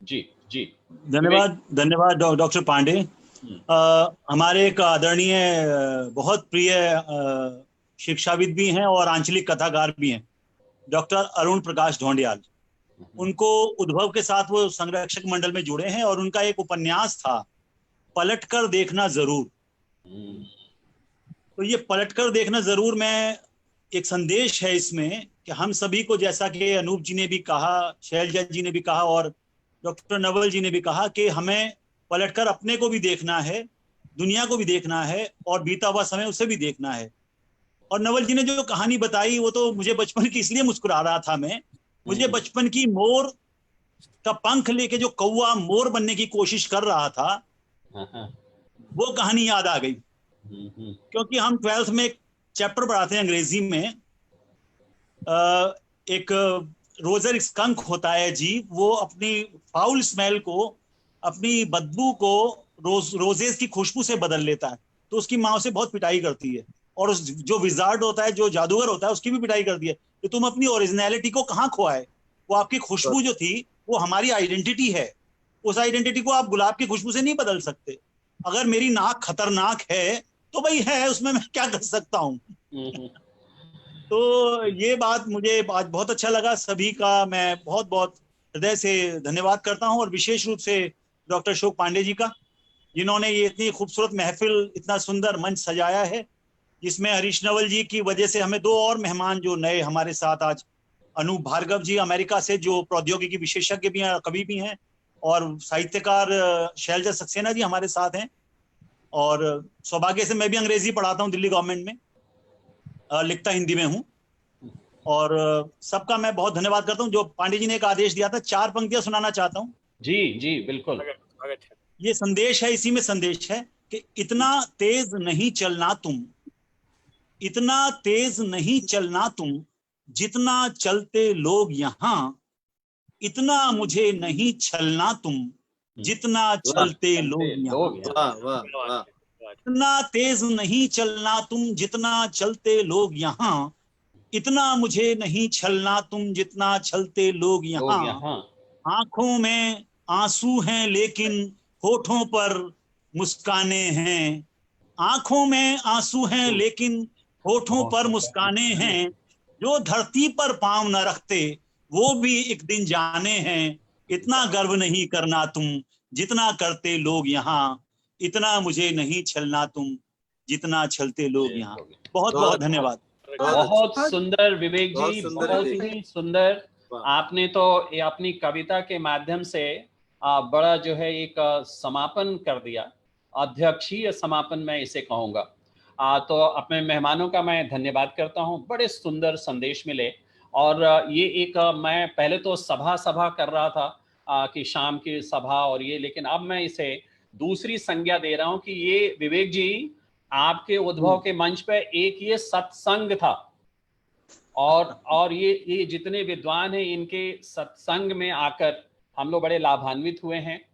S1: जी। जी
S2: धन्यवाद डॉक्टर पांडे। हमारे एक आदरणीय बहुत प्रिय शिक्षाविद भी हैं और आंचलिक कथाकार भी हैं, डॉक्टर अरुण प्रकाश ढोंडियाल। उनको उद्भव के साथ वो संरक्षक मंडल में जुड़े हैं, और उनका एक उपन्यास था पलटकर देखना जरूर। तो ये पलटकर देखना जरूर में एक संदेश है इसमें कि हम सभी को, जैसा कि अनूप जी ने भी कहा, शैलजा जी ने भी कहा और डॉक्टर नवल जी ने भी कहा, कि हमें पलटकर अपने को भी देखना है, दुनिया को भी देखना है, और बीता हुआ समय उसे भी देखना है। और नवल जी ने जो कहानी बताई वो तो मुझे बचपन की, इसलिए मुस्कुरा रहा था मैं, मुझे बचपन की मोर का पंख लेके जो कौवा मोर बनने की कोशिश कर रहा था वो कहानी याद आ गई। क्योंकि हम 12th में एक चैप्टर पढ़ाते हैं अंग्रेजी में, एक रोजर स्कंक होता है जी, वो अपनी फाउल स्मेल को, अपनी बदबू को रोजेस की खुशबू से बदल लेता है। तो उसकी माँ उसे बहुत पिटाई करती है, और उस जो विजार्ड होता है, जो जादूगर होता है, उसकी भी पिटाई करती है कि तुम अपनी ओरिजिनलिटी को कहाँ खोआए, वो आपकी खुशबू जो थी वो हमारी आइडेंटिटी है, उस आइडेंटिटी को आप गुलाब की खुशबू से नहीं बदल सकते। अगर मेरी नाक खतरनाक है तो भाई है, उसमें मैं क्या कर सकता हूँ। तो ये बात मुझे आज बहुत अच्छा लगा। सभी का मैं बहुत बहुत हृदय से धन्यवाद करता हूँ, और विशेष रूप से डॉक्टर अशोक पांडे जी का, जिन्होंने ये इतनी खूबसूरत महफिल, इतना सुंदर मंच सजाया है, जिसमें हरीश नवल जी की वजह से हमें 2 और मेहमान जो नए हमारे साथ आज, अनूप भार्गव जी अमेरिका से, जो प्रौद्योगिकी विशेषज्ञ भी हैं, कवि भी हैं, और साहित्यकार शैलजा सक्सेना जी हमारे साथ हैं। और सौभाग्य से मैं भी अंग्रेजी पढ़ाता हूँ दिल्ली गवर्नमेंट में, लिखता हिंदी में हूँ। और सबका मैं बहुत धन्यवाद करता हूँ। जो पांडे जी ने एक आदेश दिया था, 4 पंक्तियां सुनाना चाहता हूँ।
S1: जी बिल्कुल।
S2: ये संदेश है, इसी में संदेश है कि इतना तेज नहीं चलना तुम, इतना तेज नहीं चलना तुम, जितना चलते लोग यहाँ, इतना मुझे नहीं छलना तुम, जितना चलते लोग यहाँ।
S3: वाह वाह वाह,
S2: इतना तेज नहीं चलना तुम जितना चलते लोग यहाँ, इतना मुझे नहीं छलना तुम जितना छलते लोग यहाँ। आंखों में आंसू हैं लेकिन होठों पर मुस्काने हैं, आंखों में आंसू हैं लेकिन होठों पर मुस्काने हैं। जो धरती पर पांव न रखते वो भी एक दिन जाने हैं। इतना गर्व नहीं करना तुम जितना करते लोग यहाँ, इतना मुझे नहीं छलना तुम जितना छलते लोग यहाँ। बहुत बहुत धन्यवाद।
S1: बहुत सुंदर विवेक
S3: बहुत
S1: जी,
S3: सुंदर
S1: बहुत
S3: विवेक।
S1: ही सुंदर। आपने तो ये अपनी कविता के माध्यम से बड़ा जो है एक समापन कर दिया, अध्यक्षीय समापन मैं इसे कहूँगा। तो अपने मेहमानों का मैं धन्यवाद करता हूँ, बड़े सुंदर संदेश मिले। और ये एक मैं पहले तो सभा कर रहा था कि शाम की सभा और ये, लेकिन अब मैं इसे दूसरी संज्ञा दे रहा हूँ कि ये विवेक जी आपके उद्भव के मंच पे एक ये सत्संग था। और ये जितने विद्वान हैं इनके सत्संग में आकर हम लोग बड़े लाभान्वित हुए हैं।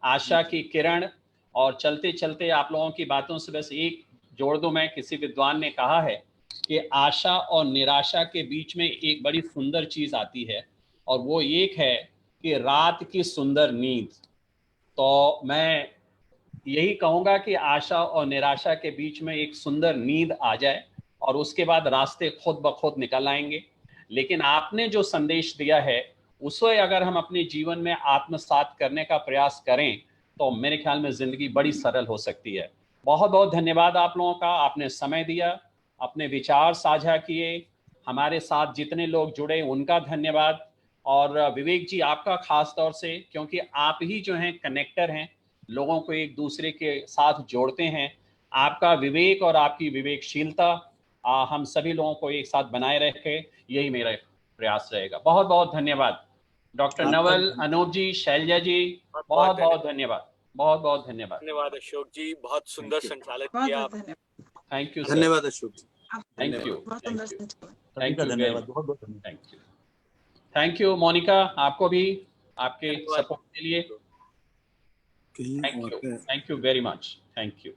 S1: आशा की किरण। और चलते चलते आप लोगों की बातों से बस एक जोड़ दूं मैं, किसी विद्वान ने कहा है कि आशा और निराशा के बीच में एक बड़ी सुंदर चीज आती है, और वो एक है कि रात की सुंदर नींद। तो मैं यही कहूंगा कि आशा और निराशा के बीच में एक सुंदर नींद आ जाए और उसके बाद रास्ते खुद ब खुद निकल आएंगे। लेकिन आपने जो संदेश दिया है उसे अगर हम अपने जीवन में आत्मसात करने का प्रयास करें तो मेरे ख्याल में जिंदगी बड़ी सरल हो सकती है। बहुत बहुत धन्यवाद आप लोगों का, आपने समय दिया, अपने विचार साझा किए, हमारे साथ जितने लोग जुड़े उनका धन्यवाद। और विवेक जी आपका खास तौर से, क्योंकि आप ही जो हैं कनेक्टर हैं, लोगों को एक दूसरे के साथ जोड़ते हैं। आपका विवेक और आपकी विवेकशीलता हम सभी लोगों को एक साथ बनाए रखे, यही मेरा प्रयास रहेगा। बहुत बहुत धन्यवाद डॉक्टर नवल, अनूप जी, शैलजा जी, बहुत बहुत धन्यवाद, बहुत बहुत धन्यवाद।
S4: धन्यवाद अशोक जी, बहुत सुंदर संचालित
S5: बहुत
S4: किया।
S5: बहुत धन्यवाद।
S1: थैंक यू,
S3: धन्यवाद अशोक जी।
S1: थैंक यू,
S5: बहुत सुंदर संचालन।
S1: थैंक यू,
S2: धन्यवाद, बहुत बहुत धन्यवाद।
S1: थैंक यू मोनिका, आपको भी आपके सपोर्ट के लिए
S3: कहीं
S1: थैंक
S3: और पे-
S1: you very much, thank you.